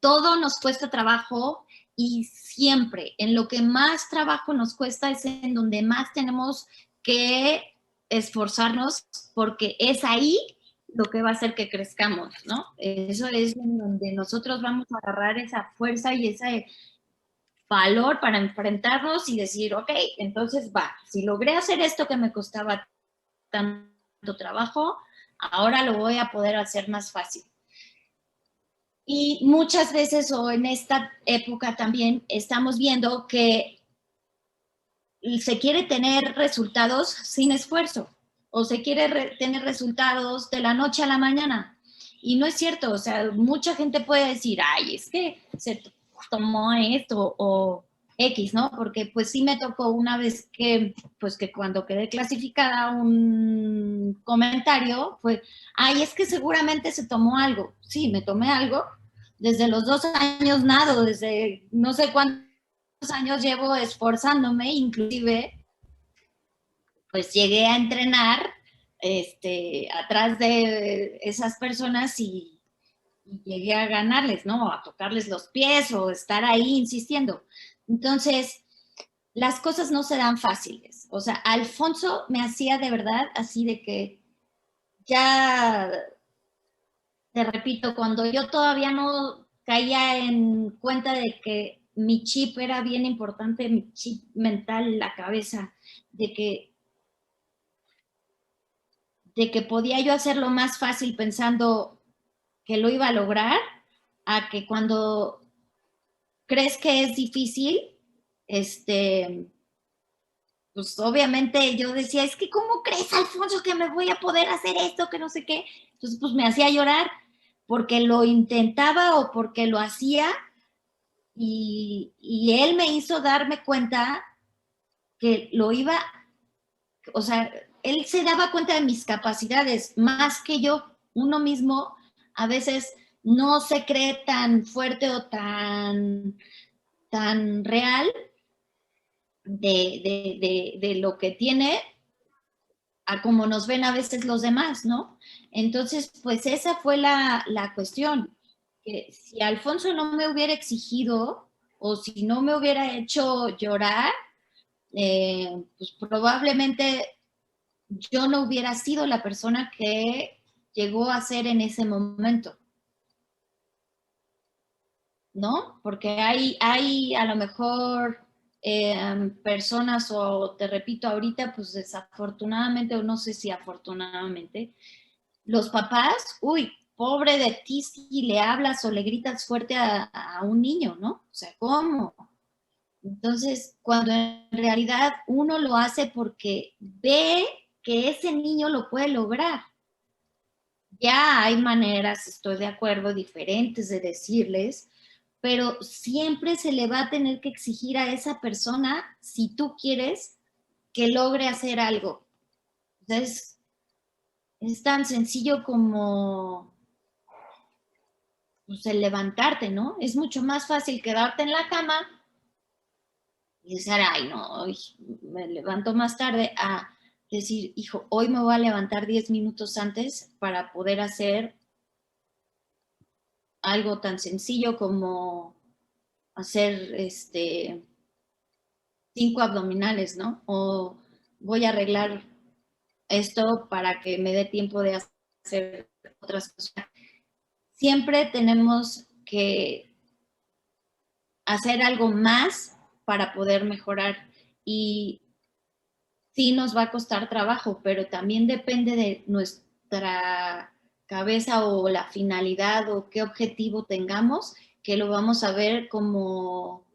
Todo nos cuesta trabajo y siempre en lo que más trabajo nos cuesta es en donde más tenemos que esforzarnos porque es ahí lo que va a hacer que crezcamos, ¿no? Eso es en donde nosotros vamos a agarrar esa fuerza y ese valor para enfrentarnos y decir, ok, entonces va, si logré hacer esto que me costaba tanto trabajo, ahora lo voy a poder hacer más fácil. Y muchas veces, o en esta época también, estamos viendo que se quiere tener resultados sin esfuerzo, o se quiere tener resultados de la noche a la mañana. Y no es cierto, o sea, mucha gente puede decir, ay, es que se tomó esto, o X, ¿no? Porque pues sí me tocó una vez que, pues que cuando quedé clasificada un comentario fue, ay, es que seguramente se tomó algo. Sí, me tomé algo. Desde los 2 años nado, desde no sé cuántos años llevo esforzándome, inclusive, pues llegué a entrenar atrás de esas personas y llegué a ganarles, ¿no? A tocarles los pies o estar ahí insistiendo. Entonces, las cosas no se dan fáciles. O sea, Alfonso me hacía de verdad así de que ya, te repito, cuando yo todavía no caía en cuenta de que mi chip era bien importante, mi chip mental, la cabeza, de que podía yo hacerlo más fácil pensando que lo iba a lograr, a que cuando crees que es difícil, pues obviamente yo decía, es que ¿cómo crees, Alfonso, que me voy a poder hacer esto, que no sé qué? Entonces, pues me hacía llorar porque lo intentaba o porque lo hacía y él me hizo darme cuenta que lo iba, o sea, él se daba cuenta de mis capacidades más que yo. Uno mismo a veces no se cree tan fuerte o tan real de lo que tiene a como nos ven a veces los demás, ¿no? Entonces, pues esa fue la cuestión, que si Alfonso no me hubiera exigido o si no me hubiera hecho llorar, pues probablemente yo no hubiera sido la persona que llegó a ser en ese momento, ¿no? Porque hay a lo mejor personas, o te repito ahorita, pues desafortunadamente, o no sé si afortunadamente, los papás, uy, pobre de ti si le hablas o le gritas fuerte a un niño, ¿no? O sea, ¿cómo? Entonces, cuando en realidad uno lo hace porque ve que ese niño lo puede lograr. Ya hay maneras, estoy de acuerdo, diferentes de decirles, pero siempre se le va a tener que exigir a esa persona si tú quieres que logre hacer algo. Entonces, es tan sencillo como pues, el levantarte, ¿no? Es mucho más fácil quedarte en la cama y decir, ay, no, hoy me levanto más tarde, a decir, hijo, hoy me voy a levantar 10 minutos antes para poder hacer algo tan sencillo como hacer 5 abdominales, ¿no? O voy a arreglar esto para que me dé tiempo de hacer otras cosas. Siempre tenemos que hacer algo más para poder mejorar y sí nos va a costar trabajo, pero también depende de nuestra cabeza o la finalidad o qué objetivo tengamos, que lo vamos a ver como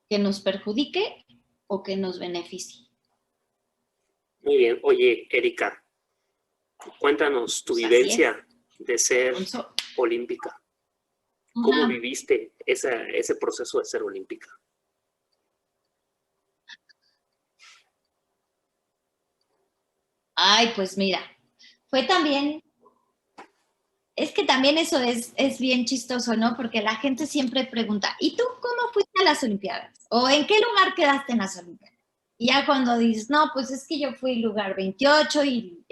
que nos perjudique o que nos beneficie. Muy bien. Oye, Erika, cuéntanos tu Pues vivencia de ser Alfonso. olímpica. ¿Cómo viviste ese proceso de ser olímpica? Ay, pues mira, fue también, es que también eso es bien chistoso, ¿no? Porque la gente siempre pregunta, ¿y tú cómo fuiste a las Olimpiadas? ¿O en qué lugar quedaste en las Olimpiadas? Y ya cuando dices, no, pues es que yo fui lugar 28 y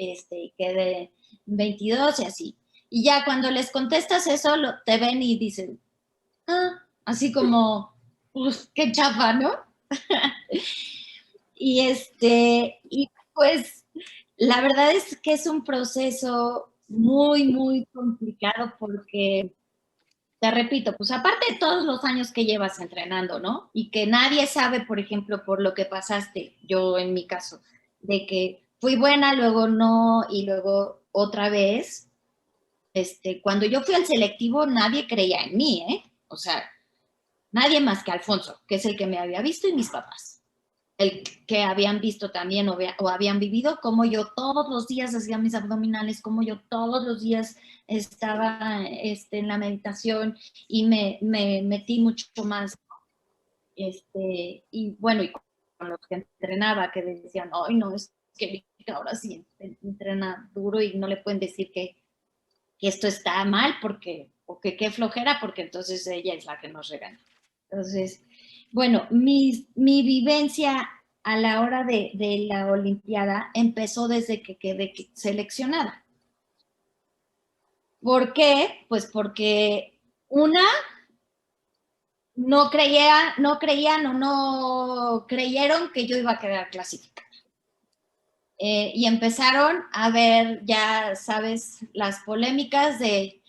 quedé 22 y así. Y ya cuando les contestas eso, te ven y dicen, ah, así como, pues qué chafa, ¿no? Y pues la verdad es que es un proceso muy, muy complicado porque, te repito, pues aparte de todos los años que llevas entrenando, ¿no? Y que nadie sabe, por ejemplo, por lo que pasaste, yo en mi caso, de que fui buena, luego no, y luego otra vez. Cuando yo fui al selectivo, nadie creía en mí, ¿eh? O sea, nadie más que Alfonso, que es el que me había visto, y mis papás, el que habían visto también o habían vivido como yo todos los días hacía mis abdominales, como yo todos los días estaba en la meditación y me metí mucho más. Y bueno, y con los que entrenaba, que decían, ay, no, es que ahora sí entrena duro y no le pueden decir que esto está mal o que qué flojera, porque entonces ella es la que nos regaña. Entonces, bueno, mi vivencia a la hora de la Olimpiada empezó desde que quedé seleccionada. ¿Por qué? Pues porque una, no creían o no creyeron que yo iba a quedar clasificada. Y empezaron a ver, ya sabes, las polémicas de,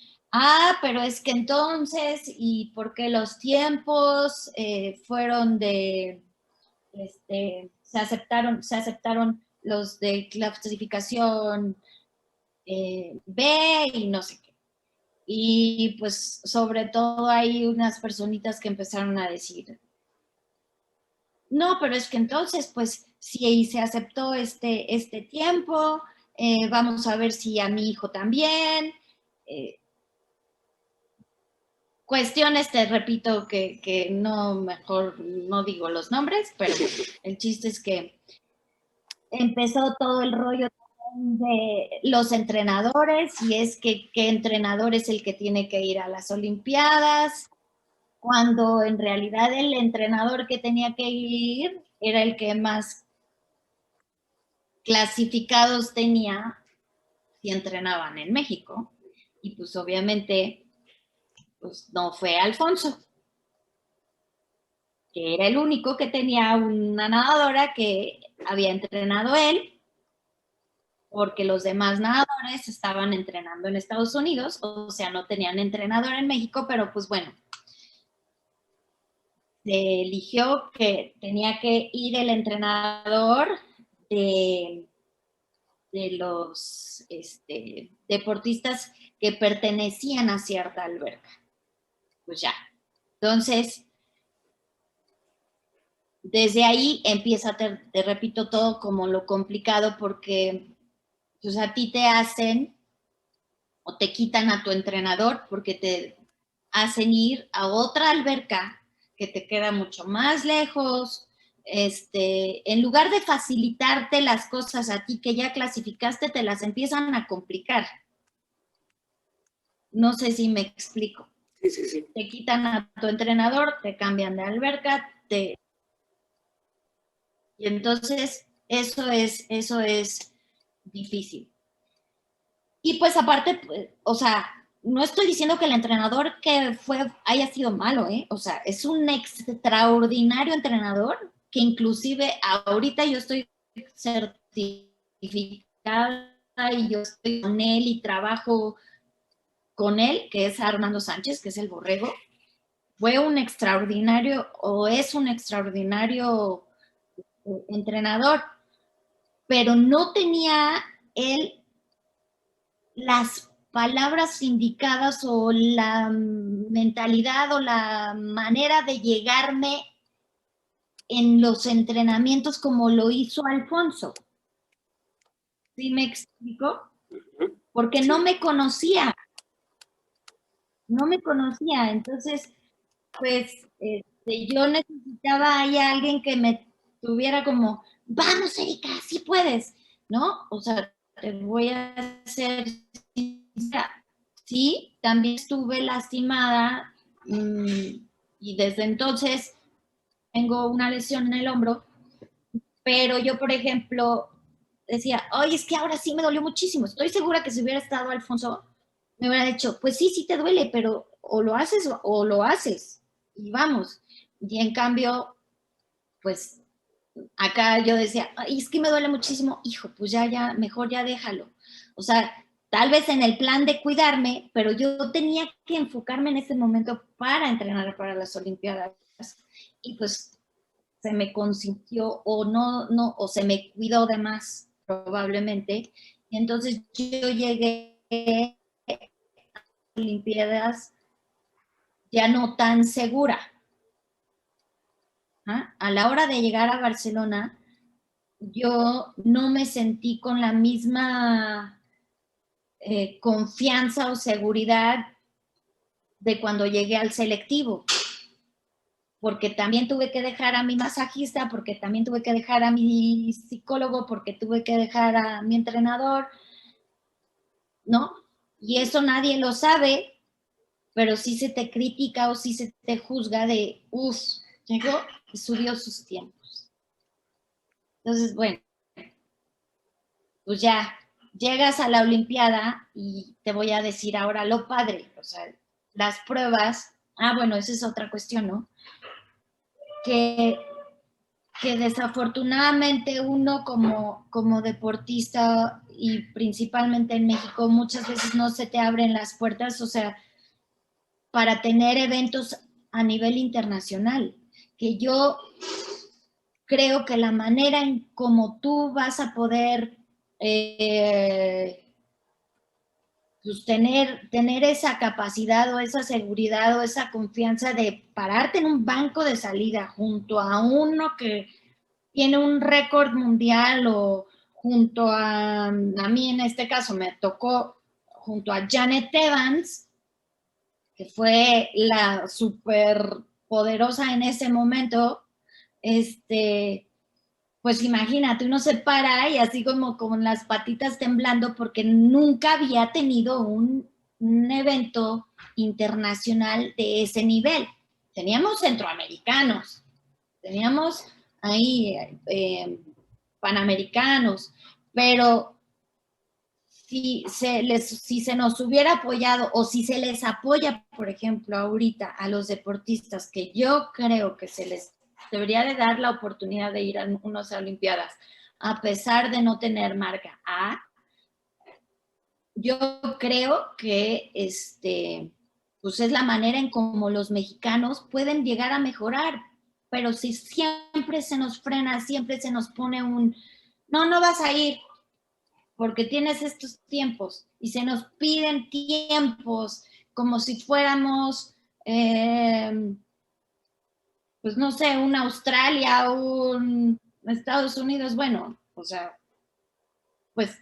pero es que entonces, ¿y por qué los tiempos fueron se aceptaron los de clasificación B y no sé qué? Y pues sobre todo hay unas personitas que empezaron a decir, no, pero es que entonces, pues, si se aceptó este tiempo, vamos a ver si a mi hijo también. Cuestiones, te repito, que no, mejor no digo los nombres, pero el chiste es que empezó todo el rollo de los entrenadores, y es que qué entrenador es el que tiene que ir a las Olimpiadas, cuando en realidad el entrenador que tenía que ir era el que más clasificados tenía si entrenaban en México. Y pues obviamente pues no fue Alfonso, que era el único que tenía una nadadora que había entrenado él, porque los demás nadadores estaban entrenando en Estados Unidos, o sea, no tenían entrenador en México, pero pues bueno, se eligió que tenía que ir el entrenador de los deportistas que pertenecían a cierta alberca. Pues ya. Entonces, desde ahí empieza, te repito, todo como lo complicado, porque pues a ti te hacen o te quitan a tu entrenador porque te hacen ir a otra alberca que te queda mucho más lejos. En lugar de facilitarte las cosas a ti que ya clasificaste, te las empiezan a complicar. No sé si me explico. Sí, sí, sí. Te quitan a tu entrenador, te cambian de alberca, y entonces eso es difícil. Y pues aparte, o sea, no estoy diciendo que el entrenador que haya sido malo, ¿eh? O sea, es un extraordinario entrenador que inclusive ahorita yo estoy certificada y yo estoy con él y trabajo con él, que es Armando Sánchez, que es el borrego. Fue un extraordinario o es un extraordinario entrenador, pero no tenía él las palabras indicadas o la mentalidad o la manera de llegarme en los entrenamientos como lo hizo Alfonso. ¿Sí me explico? Porque no me conocía. No me conocía. Entonces, pues yo necesitaba ahí a alguien que me tuviera como, vamos, Erika, sí puedes, ¿no? O sea, te voy a hacer sincera. Sí, también estuve lastimada y desde entonces tengo una lesión en el hombro Pero yo, por ejemplo, decía, oye, es que ahora sí me dolió muchísimo. Estoy segura que si hubiera estado Alfonso, me hubiera dicho, pues sí, sí te duele, pero o lo haces o lo haces. Y vamos. Y en cambio, pues acá yo decía, ay, es que me duele muchísimo, hijo, pues ya, mejor ya déjalo. O sea, tal vez en el plan de cuidarme, pero yo tenía que enfocarme en ese momento para entrenar para las Olimpiadas. Y pues se me consintió o no, o se me cuidó de más, probablemente. Y entonces yo llegué a Olimpiadas ya no tan segura. ¿Ah? A la hora de llegar a Barcelona, yo no me sentí con la misma confianza o seguridad de cuando llegué al selectivo, porque también tuve que dejar a mi masajista, porque también tuve que dejar a mi psicólogo, porque tuve que dejar a mi entrenador, ¿no? Y eso nadie lo sabe, pero sí se te critica o sí se te juzga de, llegó y subió sus tiempos. Entonces, bueno, pues ya llegas a la Olimpiada y te voy a decir ahora lo padre, o sea, las pruebas, bueno, esa es otra cuestión, ¿no? Que, que desafortunadamente uno como deportista y principalmente en México muchas veces no se te abren las puertas, o sea, para tener eventos a nivel internacional, que yo creo que la manera en cómo tú vas a poder pues tener esa capacidad o esa seguridad o esa confianza de pararte en un banco de salida junto a uno que tiene un récord mundial o junto a mí en este caso me tocó junto a Janet Evans, que fue la súper poderosa en ese momento, pues imagínate, uno se para y así como con las patitas temblando porque nunca había tenido un evento internacional de ese nivel. Teníamos centroamericanos, teníamos ahí panamericanos, pero si se nos hubiera apoyado o si se les apoya, por ejemplo, ahorita a los deportistas, que yo creo que se les debería de dar la oportunidad de ir a unas Olimpiadas, a pesar de no tener marca A, yo creo que pues es la manera en cómo los mexicanos pueden llegar a mejorar, pero si siempre se nos frena, siempre se nos pone no vas a ir, porque tienes estos tiempos y se nos piden tiempos como si fuéramos, pues no sé, una Australia, un Estados Unidos, bueno, o sea, pues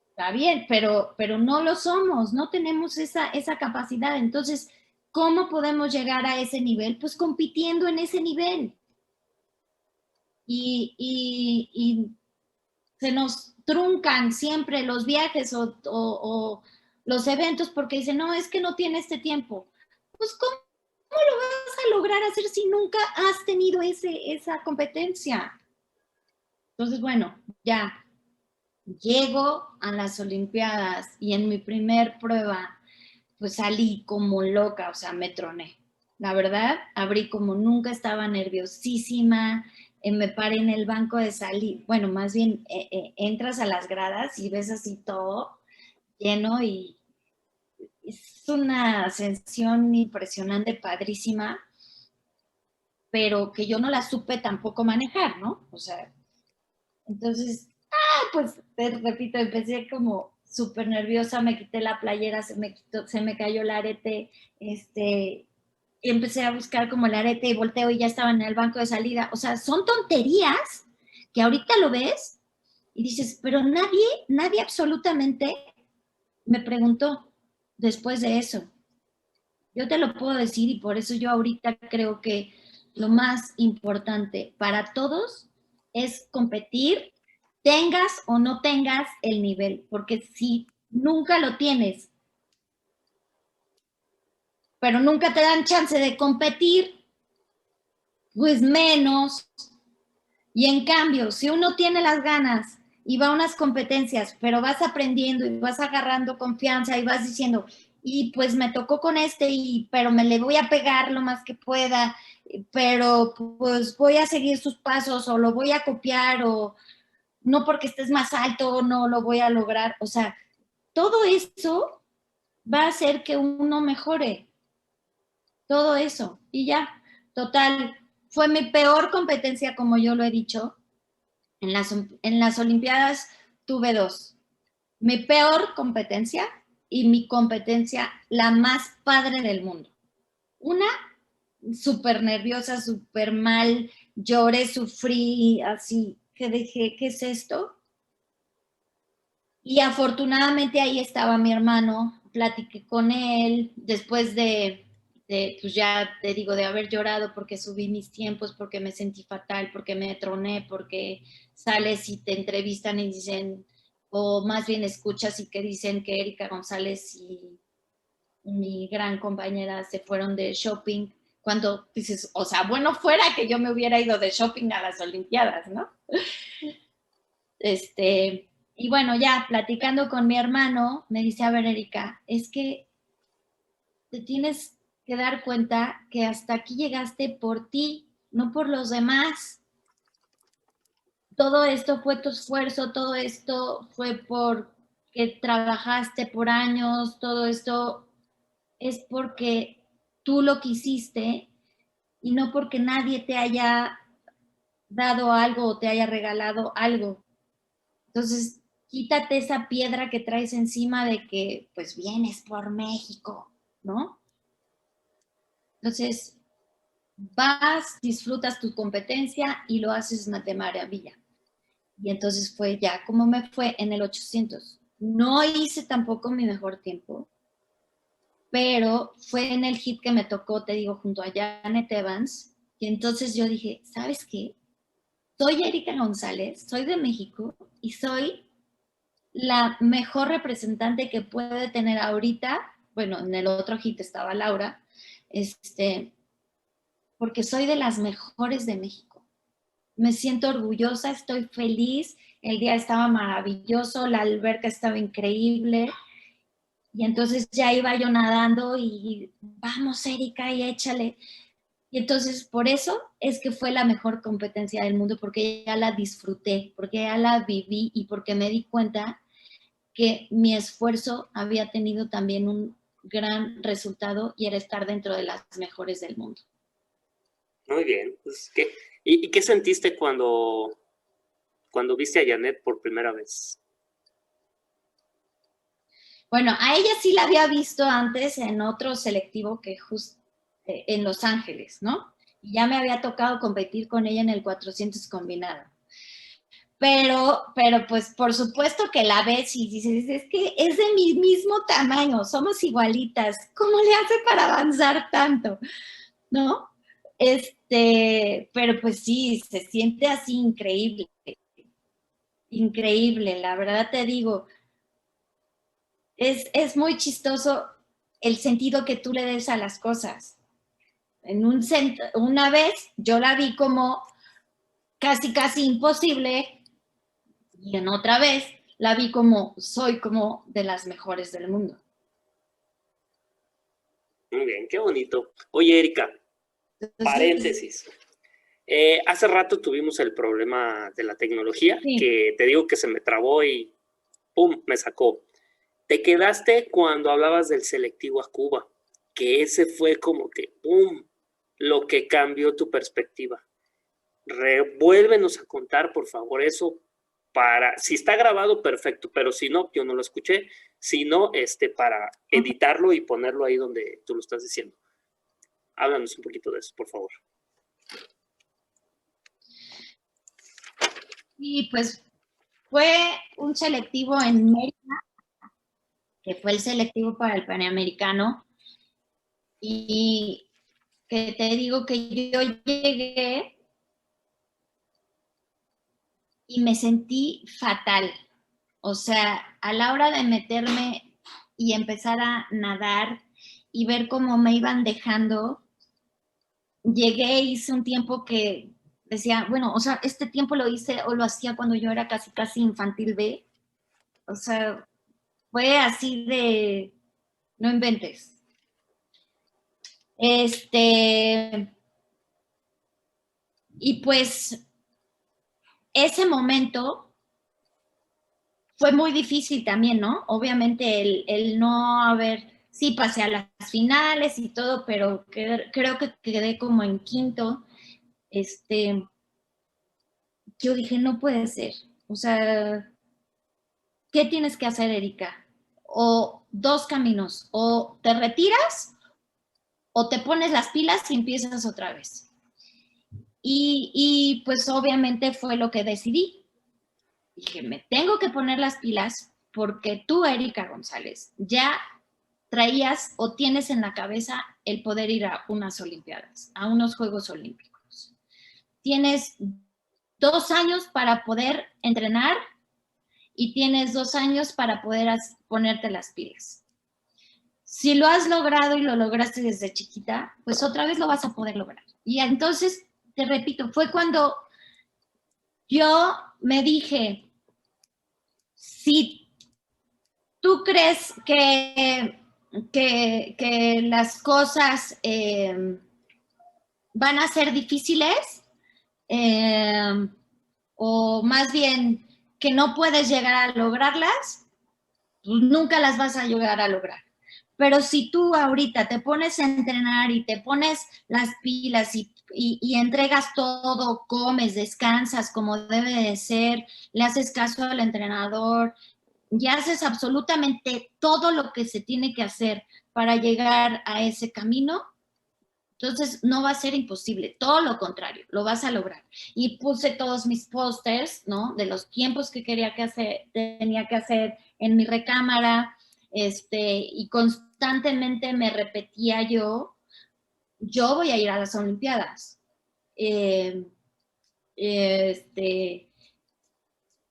está bien, pero no lo somos, no tenemos esa capacidad. Entonces, ¿cómo podemos llegar a ese nivel? Pues compitiendo en ese nivel. Y se nos truncan siempre los viajes o los eventos porque dicen, no, es que no tiene este tiempo. Pues, ¿cómo lo vas a lograr hacer si nunca has tenido esa competencia? Entonces, bueno, ya llego a las Olimpiadas y en mi primer prueba, pues salí como loca, o sea, me troné. La verdad, abrí como nunca, estaba nerviosísima, me paré en el banco de salir, bueno, más bien entras a las gradas y ves así todo lleno y es una sensación impresionante, padrísima, pero que yo no la supe tampoco manejar, ¿no? O sea, entonces, pues te repito, empecé como súper nerviosa, me quité la playera, se me cayó el arete, y empecé a buscar como el arete y volteo y ya estaba en el banco de salida. O sea, son tonterías que ahorita lo ves y dices, pero nadie absolutamente me preguntó después de eso. Yo te lo puedo decir y por eso yo ahorita creo que lo más importante para todos es competir, tengas o no tengas el nivel, porque si nunca lo tienes, pero nunca te dan chance de competir, pues menos. Y en cambio, si uno tiene las ganas y va a unas competencias, pero vas aprendiendo y vas agarrando confianza y vas diciendo, y pues me tocó con pero me le voy a pegar lo más que pueda, pero pues voy a seguir sus pasos o lo voy a copiar o no porque estés más alto no lo voy a lograr. O sea, todo eso va a hacer que uno mejore. Todo eso. Y ya, total, fue mi peor competencia, como yo lo he dicho. En las Olimpiadas tuve dos. Mi peor competencia y mi competencia la más padre del mundo. Una, súper nerviosa, súper mal, lloré, sufrí, así, que dije, ¿qué es esto? Y afortunadamente ahí estaba mi hermano, platiqué con él, después pues ya te digo, de haber llorado porque subí mis tiempos, porque me sentí fatal, porque me troné, porque sales y te entrevistan y dicen, o más bien escuchas y que dicen que Erika González y mi gran compañera se fueron de shopping, cuando dices, o sea, bueno fuera que yo me hubiera ido de shopping a las Olimpiadas, ¿no? Y bueno, ya platicando con mi hermano, me dice, a ver, Erika, es que te tienes que dar cuenta que hasta aquí llegaste por ti, no por los demás. Todo esto fue tu esfuerzo, todo esto fue porque trabajaste por años, todo esto es porque tú lo quisiste y no porque nadie te haya dado algo o te haya regalado algo. Entonces, quítate esa piedra que traes encima de que, pues, vienes por México, ¿no? Entonces, vas, disfrutas tu competencia y lo haces de maravilla. Y entonces fue ya como me fue en el 800. No hice tampoco mi mejor tiempo, pero fue en el hit que me tocó, te digo, junto a Janet Evans. Y entonces yo dije, ¿sabes qué? Soy Erika González, soy de México y soy la mejor representante que puede tener ahorita. Bueno, en el otro hit estaba Laura, porque soy de las mejores de México. Me siento orgullosa, estoy feliz, el día estaba maravilloso, la alberca estaba increíble, y entonces ya iba yo nadando y vamos, Erika, y échale. Y entonces por eso es que fue la mejor competencia del mundo, porque ya la disfruté, porque ya la viví y porque me di cuenta que mi esfuerzo había tenido también un gran resultado y era estar dentro de las mejores del mundo. Muy bien. Pues, ¿y qué sentiste cuando viste a Janet por primera vez? Bueno, a ella sí la había visto antes en otro selectivo que justo en Los Ángeles, ¿no? Y ya me había tocado competir con ella en el 400 combinado. Pero pues por supuesto que la ves y dices, es que es de mi mismo tamaño, somos igualitas, ¿cómo le hace para avanzar tanto? ¿No? Pero pues sí, se siente así increíble, increíble, la verdad te digo, es muy chistoso el sentido que tú le des a las cosas. Una vez yo la vi como casi imposible y en otra vez la vi como soy como de las mejores del mundo. Muy bien, qué bonito. Oye, Erika, paréntesis. Hace rato tuvimos el problema de la tecnología, sí, que te digo que se me trabó y ¡pum! Me sacó. Te quedaste cuando hablabas del selectivo a Cuba, que ese fue como que ¡pum! Lo que cambió tu perspectiva. Revuélvenos a contar, por favor, eso si está grabado, perfecto, pero si no, yo no lo escuché, si no, para editarlo y ponerlo ahí donde tú lo estás diciendo. Háblanos un poquito de eso, por favor. Y pues fue un selectivo en Mérida, que fue el selectivo para el Panamericano, y que te digo que yo llegué y me sentí fatal. O sea, a la hora de meterme y empezar a nadar y ver cómo me iban dejando, llegué, hice un tiempo que decía, bueno, o sea, este tiempo lo hice o lo hacía cuando yo era casi infantil B. O sea, fue así de, no inventes. Y pues ese momento fue muy difícil también, ¿no? Obviamente el no haber, sí pasé a las finales y todo, pero creo que quedé como en quinto. Yo dije, no puede ser. O sea, ¿qué tienes que hacer, Erika? O dos caminos, o te retiras o te pones las pilas y empiezas otra vez. Y pues obviamente fue lo que decidí. Dije, me tengo que poner las pilas porque tú, Erika González, ya traías o tienes en la cabeza el poder ir a unas Olimpiadas, a unos Juegos Olímpicos. Tienes 2 años para poder entrenar y tienes 2 años para poder ponerte las pilas. Si lo has logrado y lo lograste desde chiquita, pues otra vez lo vas a poder lograr. Y entonces, te repito, fue cuando yo me dije, si tú crees que las cosas van a ser difíciles, o más bien que no puedes llegar a lograrlas, pues nunca las vas a llegar a lograr. Pero si tú ahorita te pones a entrenar y te pones las pilas y entregas todo, comes, descansas como debe de ser, le haces caso al entrenador y haces absolutamente todo lo que se tiene que hacer para llegar a ese camino, entonces no va a ser imposible, todo lo contrario, lo vas a lograr. Y puse todos mis pósters, ¿no? De los tiempos que tenía que hacer en mi recámara, y constantemente me repetía yo voy a ir a las Olimpiadas.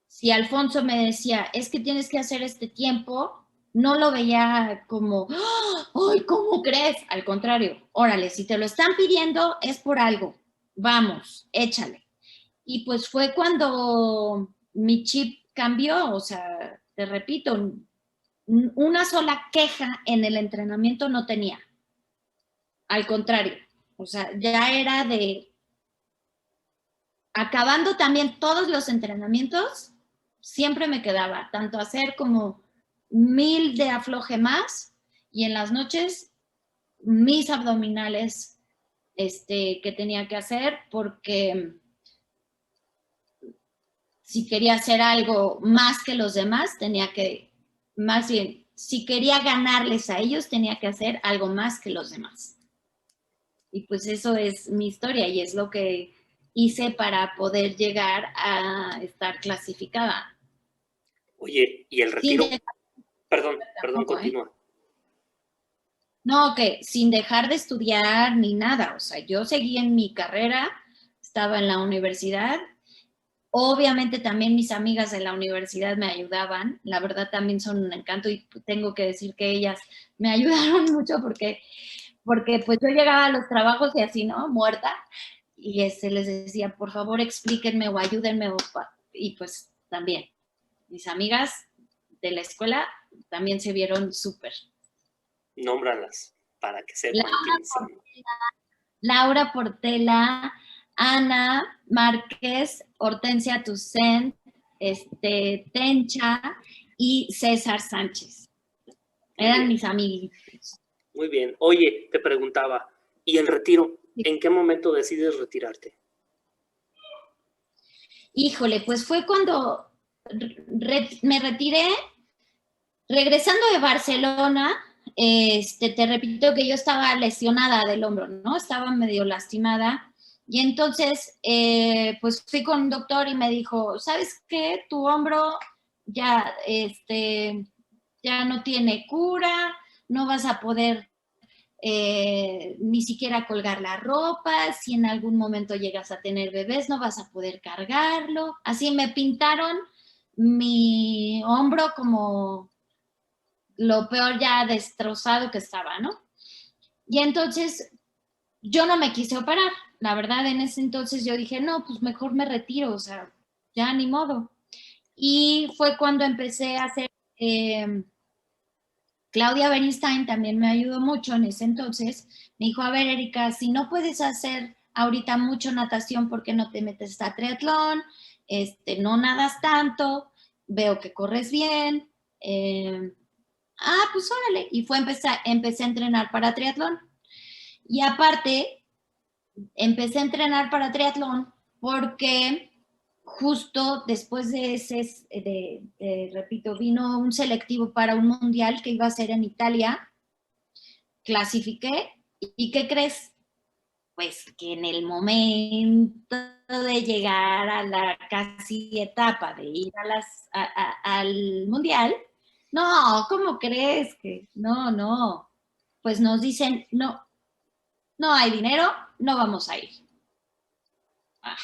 Si Alfonso me decía, es que tienes que hacer este tiempo, no lo veía como, ¡ay, cómo crees! Al contrario, órale, si te lo están pidiendo es por algo, vamos, échale. Y pues fue cuando mi chip cambió, o sea, te repito, una sola queja en el entrenamiento no tenía. Al contrario, o sea, ya era de, acabando también todos los entrenamientos, siempre me quedaba, tanto hacer como 1000 de afloje más y en las noches mis abdominales que tenía que hacer porque si quería hacer algo más que los demás, tenía que, más bien, si quería ganarles a ellos, tenía que hacer algo más que los demás. Y pues eso es mi historia y es lo que hice para poder llegar a estar clasificada. Oye, ¿y el retiro? Perdón, Tampoco, continúa. No, que sin dejar de estudiar ni nada, o sea, yo seguí en mi carrera, estaba en la universidad, obviamente también mis amigas de la universidad me ayudaban, la verdad también son un encanto y tengo que decir que ellas me ayudaron mucho porque pues yo llegaba a los trabajos y así, ¿no? Muerta, y les decía, por favor explíquenme o ayúdenme, y pues también, mis amigas de la escuela también se vieron súper. Nómbralas para que sepan quiénes son. Laura Portela, Ana Márquez, Hortensia Tucent, Tencha y César Sánchez. Eran mis amiguitos. Muy bien. Oye, te preguntaba, ¿y el retiro? ¿En qué momento decides retirarte? Híjole, pues fue cuando me retiré, regresando de Barcelona. Te repito que yo estaba lesionada del hombro, ¿no? Estaba medio lastimada. Y entonces, pues fui con un doctor y me dijo, ¿sabes qué? Tu hombro ya, ya no tiene cura, no vas a poder ni siquiera colgar la ropa, si en algún momento llegas a tener bebés, no vas a poder cargarlo. Así me pintaron mi hombro como lo peor, ya destrozado que estaba, ¿no? Y entonces yo no me quise operar, la verdad en ese entonces yo dije, no, pues mejor me retiro, o sea, ya ni modo. Y fue cuando empecé a hacer, Claudia Bernstein también me ayudó mucho en ese entonces. Me dijo, a ver, Erika, si no puedes hacer ahorita mucho natación, ¿por qué no te metes a triatlón? No nadas tanto, veo que corres bien. Pues órale. Y empecé a entrenar para triatlón. Y aparte, empecé a entrenar para triatlón porque justo después de ese, repito, vino un selectivo para un mundial que iba a ser en Italia, clasifiqué, ¿y qué crees? Pues que en el momento de llegar a la casi etapa de ir al mundial, no, ¿cómo crees que? No, pues nos dicen, no, no hay dinero, no vamos a ir. Ah.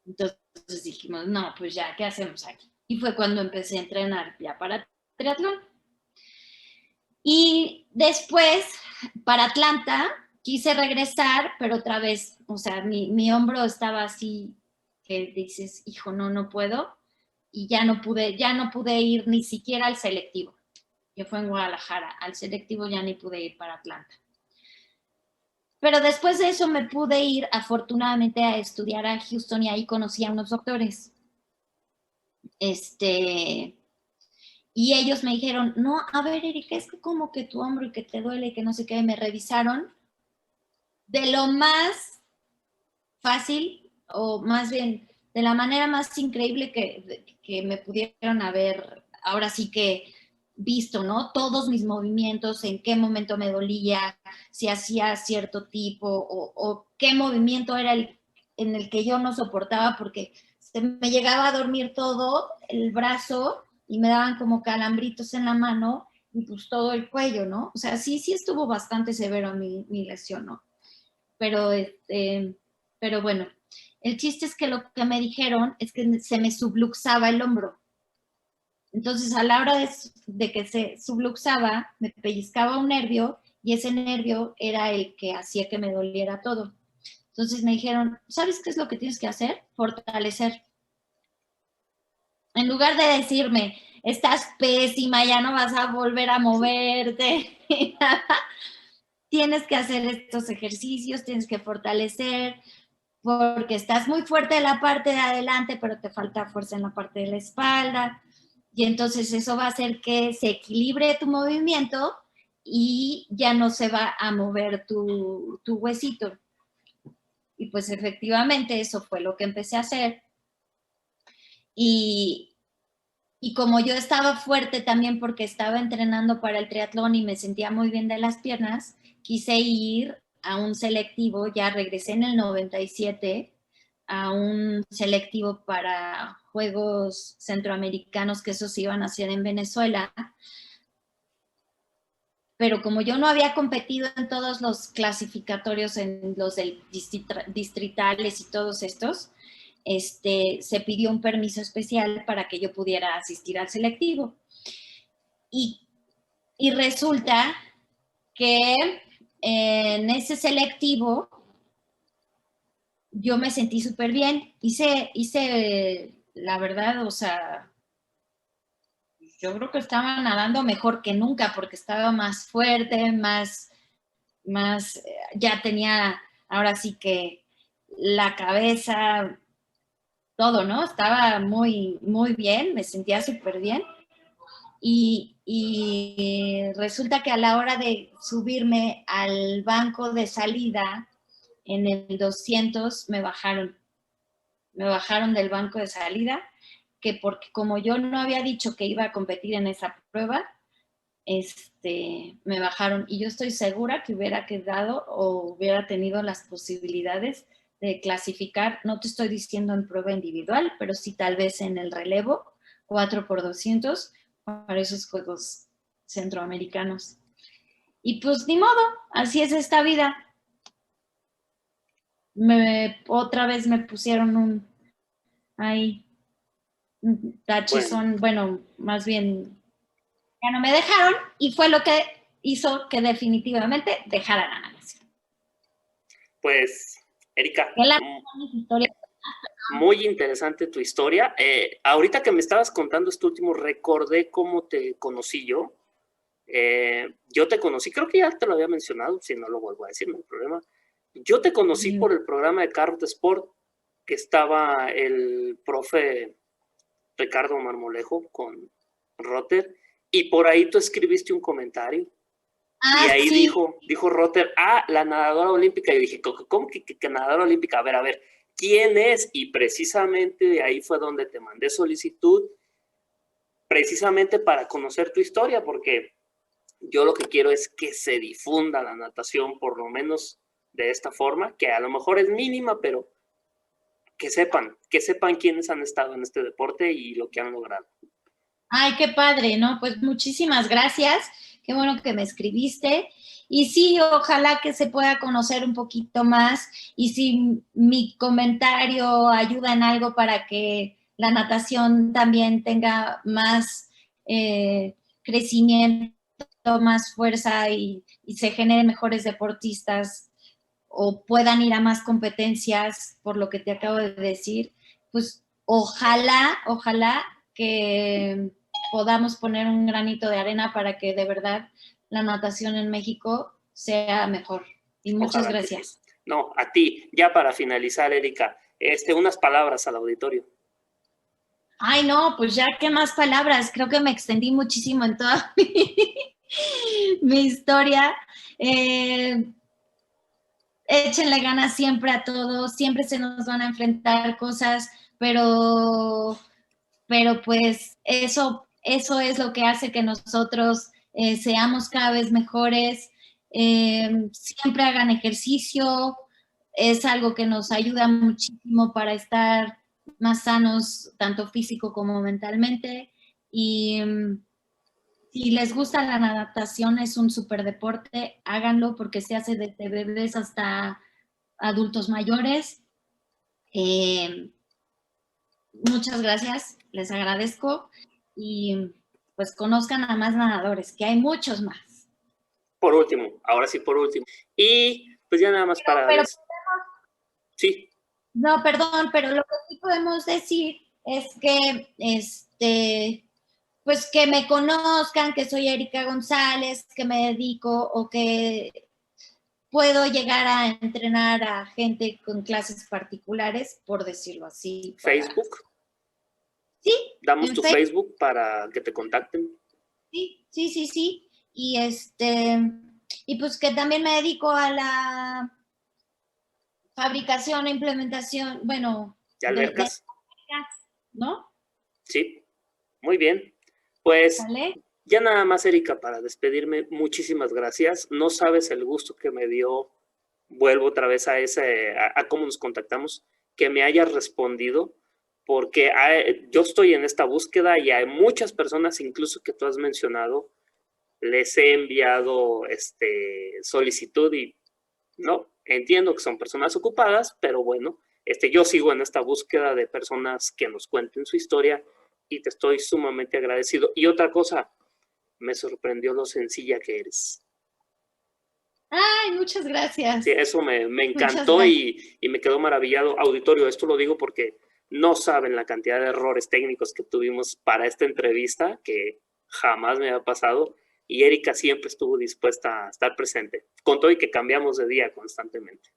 Entonces dijimos, no, pues ya, ¿qué hacemos aquí? Y fue cuando empecé a entrenar ya para triatlón. Y después, para Atlanta, quise regresar, pero otra vez, o sea, mi hombro estaba así, que dices, hijo, no puedo. Y ya no pude ir ni siquiera al selectivo, que fue en Guadalajara. Al selectivo ya ni pude ir para Atlanta. Pero después de eso me pude ir, afortunadamente, a estudiar a Houston y ahí conocí a unos doctores. Y ellos me dijeron, no, a ver, Erika, es que como que tu hombro y que te duele y que no sé qué, me revisaron de lo más fácil, o más bien de la manera más increíble que me pudieron haber, ahora sí que visto, ¿no? Todos mis movimientos, en qué momento me dolía, si hacía cierto tipo, o qué movimiento era en el que yo no soportaba, porque se me llegaba a dormir todo el brazo y me daban como calambritos en la mano y pues todo el cuello, ¿no? O sea, sí estuvo bastante severo mi lesión, ¿no? Pero bueno, el chiste es que lo que me dijeron es que se me subluxaba el hombro. Entonces, a la hora de que se subluxaba, me pellizcaba un nervio y ese nervio era el que hacía que me doliera todo. Entonces me dijeron, ¿sabes qué es lo que tienes que hacer? Fortalecer. En lugar de decirme, estás pésima, ya no vas a volver a moverte, tienes que hacer estos ejercicios, tienes que fortalecer, porque estás muy fuerte en la parte de adelante, pero te falta fuerza en la parte de la espalda. Y entonces eso va a hacer que se equilibre tu movimiento y ya no se va a mover tu huesito. Y pues efectivamente eso fue lo que empecé a hacer. Y como yo estaba fuerte también porque estaba entrenando para el triatlón y me sentía muy bien de las piernas, quise ir a un selectivo, ya regresé en el 97, a un selectivo para Juegos Centroamericanos, que esos iban a hacer en Venezuela. Pero como yo no había competido en todos los clasificatorios, en los del distritales y todos estos, se pidió un permiso especial para que yo pudiera asistir al selectivo. Y resulta que en ese selectivo yo me sentí súper bien. Hice, la verdad, o sea, yo creo que estaba nadando mejor que nunca porque estaba más fuerte, más ya tenía ahora sí que la cabeza, todo, ¿no? Estaba muy, muy bien, me sentía súper bien. Y resulta que a la hora de subirme al banco de salida, en el 200 me bajaron del banco de salida, que porque como yo no había dicho que iba a competir en esa prueba, me bajaron. Y yo estoy segura que hubiera quedado o hubiera tenido las posibilidades de clasificar, no te estoy diciendo en prueba individual, pero sí tal vez en el relevo, 4x200, para esos Juegos Centroamericanos. Y pues ni modo, así es esta vida. Otra vez me pusieron ahí un tachezón, bueno, más bien ya no me dejaron y fue lo que hizo que definitivamente dejara la natación. Pues, Erika, Qué larga es mi historia. muy interesante tu historia. Ahorita que me estabas contando esto último, recordé cómo te conocí yo. Yo te conocí, creo que ya te lo había mencionado, si no lo vuelvo a decir, no hay problema. Yo te conocí por el programa de Carros de Sport, que estaba el profe Ricardo Marmolejo con Rotter, y por ahí tú escribiste un comentario. Y ahí sí. dijo Rotter, la nadadora olímpica. Y yo dije, ¿cómo que nadadora olímpica? A ver, ¿quién es? Y precisamente de ahí fue donde te mandé solicitud, precisamente para conocer tu historia, porque yo lo que quiero es que se difunda la natación, por lo menos de esta forma, que a lo mejor es mínima, pero que sepan quiénes han estado en este deporte y lo que han logrado. Ay, qué padre, ¿no? Pues muchísimas gracias. Qué bueno que me escribiste. Y sí, ojalá que se pueda conocer un poquito más. Y si mi comentario ayuda en algo para que la natación también tenga más crecimiento, más fuerza y se generen mejores deportistas o puedan ir a más competencias, por lo que te acabo de decir, pues ojalá que podamos poner un granito de arena para que de verdad la natación en México sea mejor. Y muchas gracias. No, a ti. Ya para finalizar, Erika, unas palabras al auditorio. Ay, no, pues ya, ¿qué más palabras? Creo que me extendí muchísimo en toda mi historia. Échenle ganas siempre a todos, siempre se nos van a enfrentar cosas, pero pues eso es lo que hace que nosotros seamos cada vez mejores. Siempre hagan ejercicio, es algo que nos ayuda muchísimo para estar más sanos, tanto físico como mentalmente. Y si les gusta la natación, es un súper deporte, háganlo porque se hace desde bebés hasta adultos mayores. Muchas gracias, les agradezco y pues conozcan a más nadadores, que hay muchos más. Por último, ahora sí por último. Y pues ya nada más sí. No, perdón, pero lo que sí podemos decir es que pues que me conozcan, que soy Erika González, que me dedico o que puedo llegar a entrenar a gente con clases particulares, por decirlo así. Facebook. Sí. Damos tu Facebook para que te contacten. Sí. Y pues que también me dedico a la fabricación e implementación, bueno, de albercas. ¿No? Sí, muy bien. Pues ya nada más, Erika, para despedirme, muchísimas gracias. No sabes el gusto que me dio, vuelvo otra vez a cómo nos contactamos, que me hayas respondido, porque yo estoy en esta búsqueda y hay muchas personas, incluso que tú has mencionado, les he enviado solicitud y no, entiendo que son personas ocupadas, pero bueno, yo sigo en esta búsqueda de personas que nos cuenten su historia y te estoy sumamente agradecido. Y otra cosa, me sorprendió lo sencilla que eres. Ay, muchas gracias. Sí, eso me encantó y me quedó maravillado. Auditorio, esto lo digo porque no saben la cantidad de errores técnicos que tuvimos para esta entrevista, que jamás me había pasado, y Erika siempre estuvo dispuesta a estar presente, con todo y que cambiamos de día constantemente.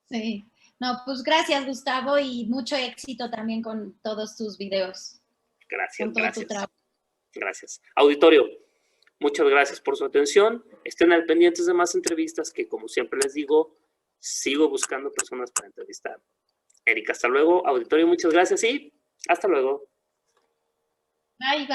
Sí, no, pues gracias, Gustavo, y mucho éxito también con todos tus videos. Gracias. Auditorio, muchas gracias por su atención. Estén al pendientes de más entrevistas que, como siempre les digo, sigo buscando personas para entrevistar. Erika, hasta luego. Auditorio, muchas gracias y hasta luego. Bye.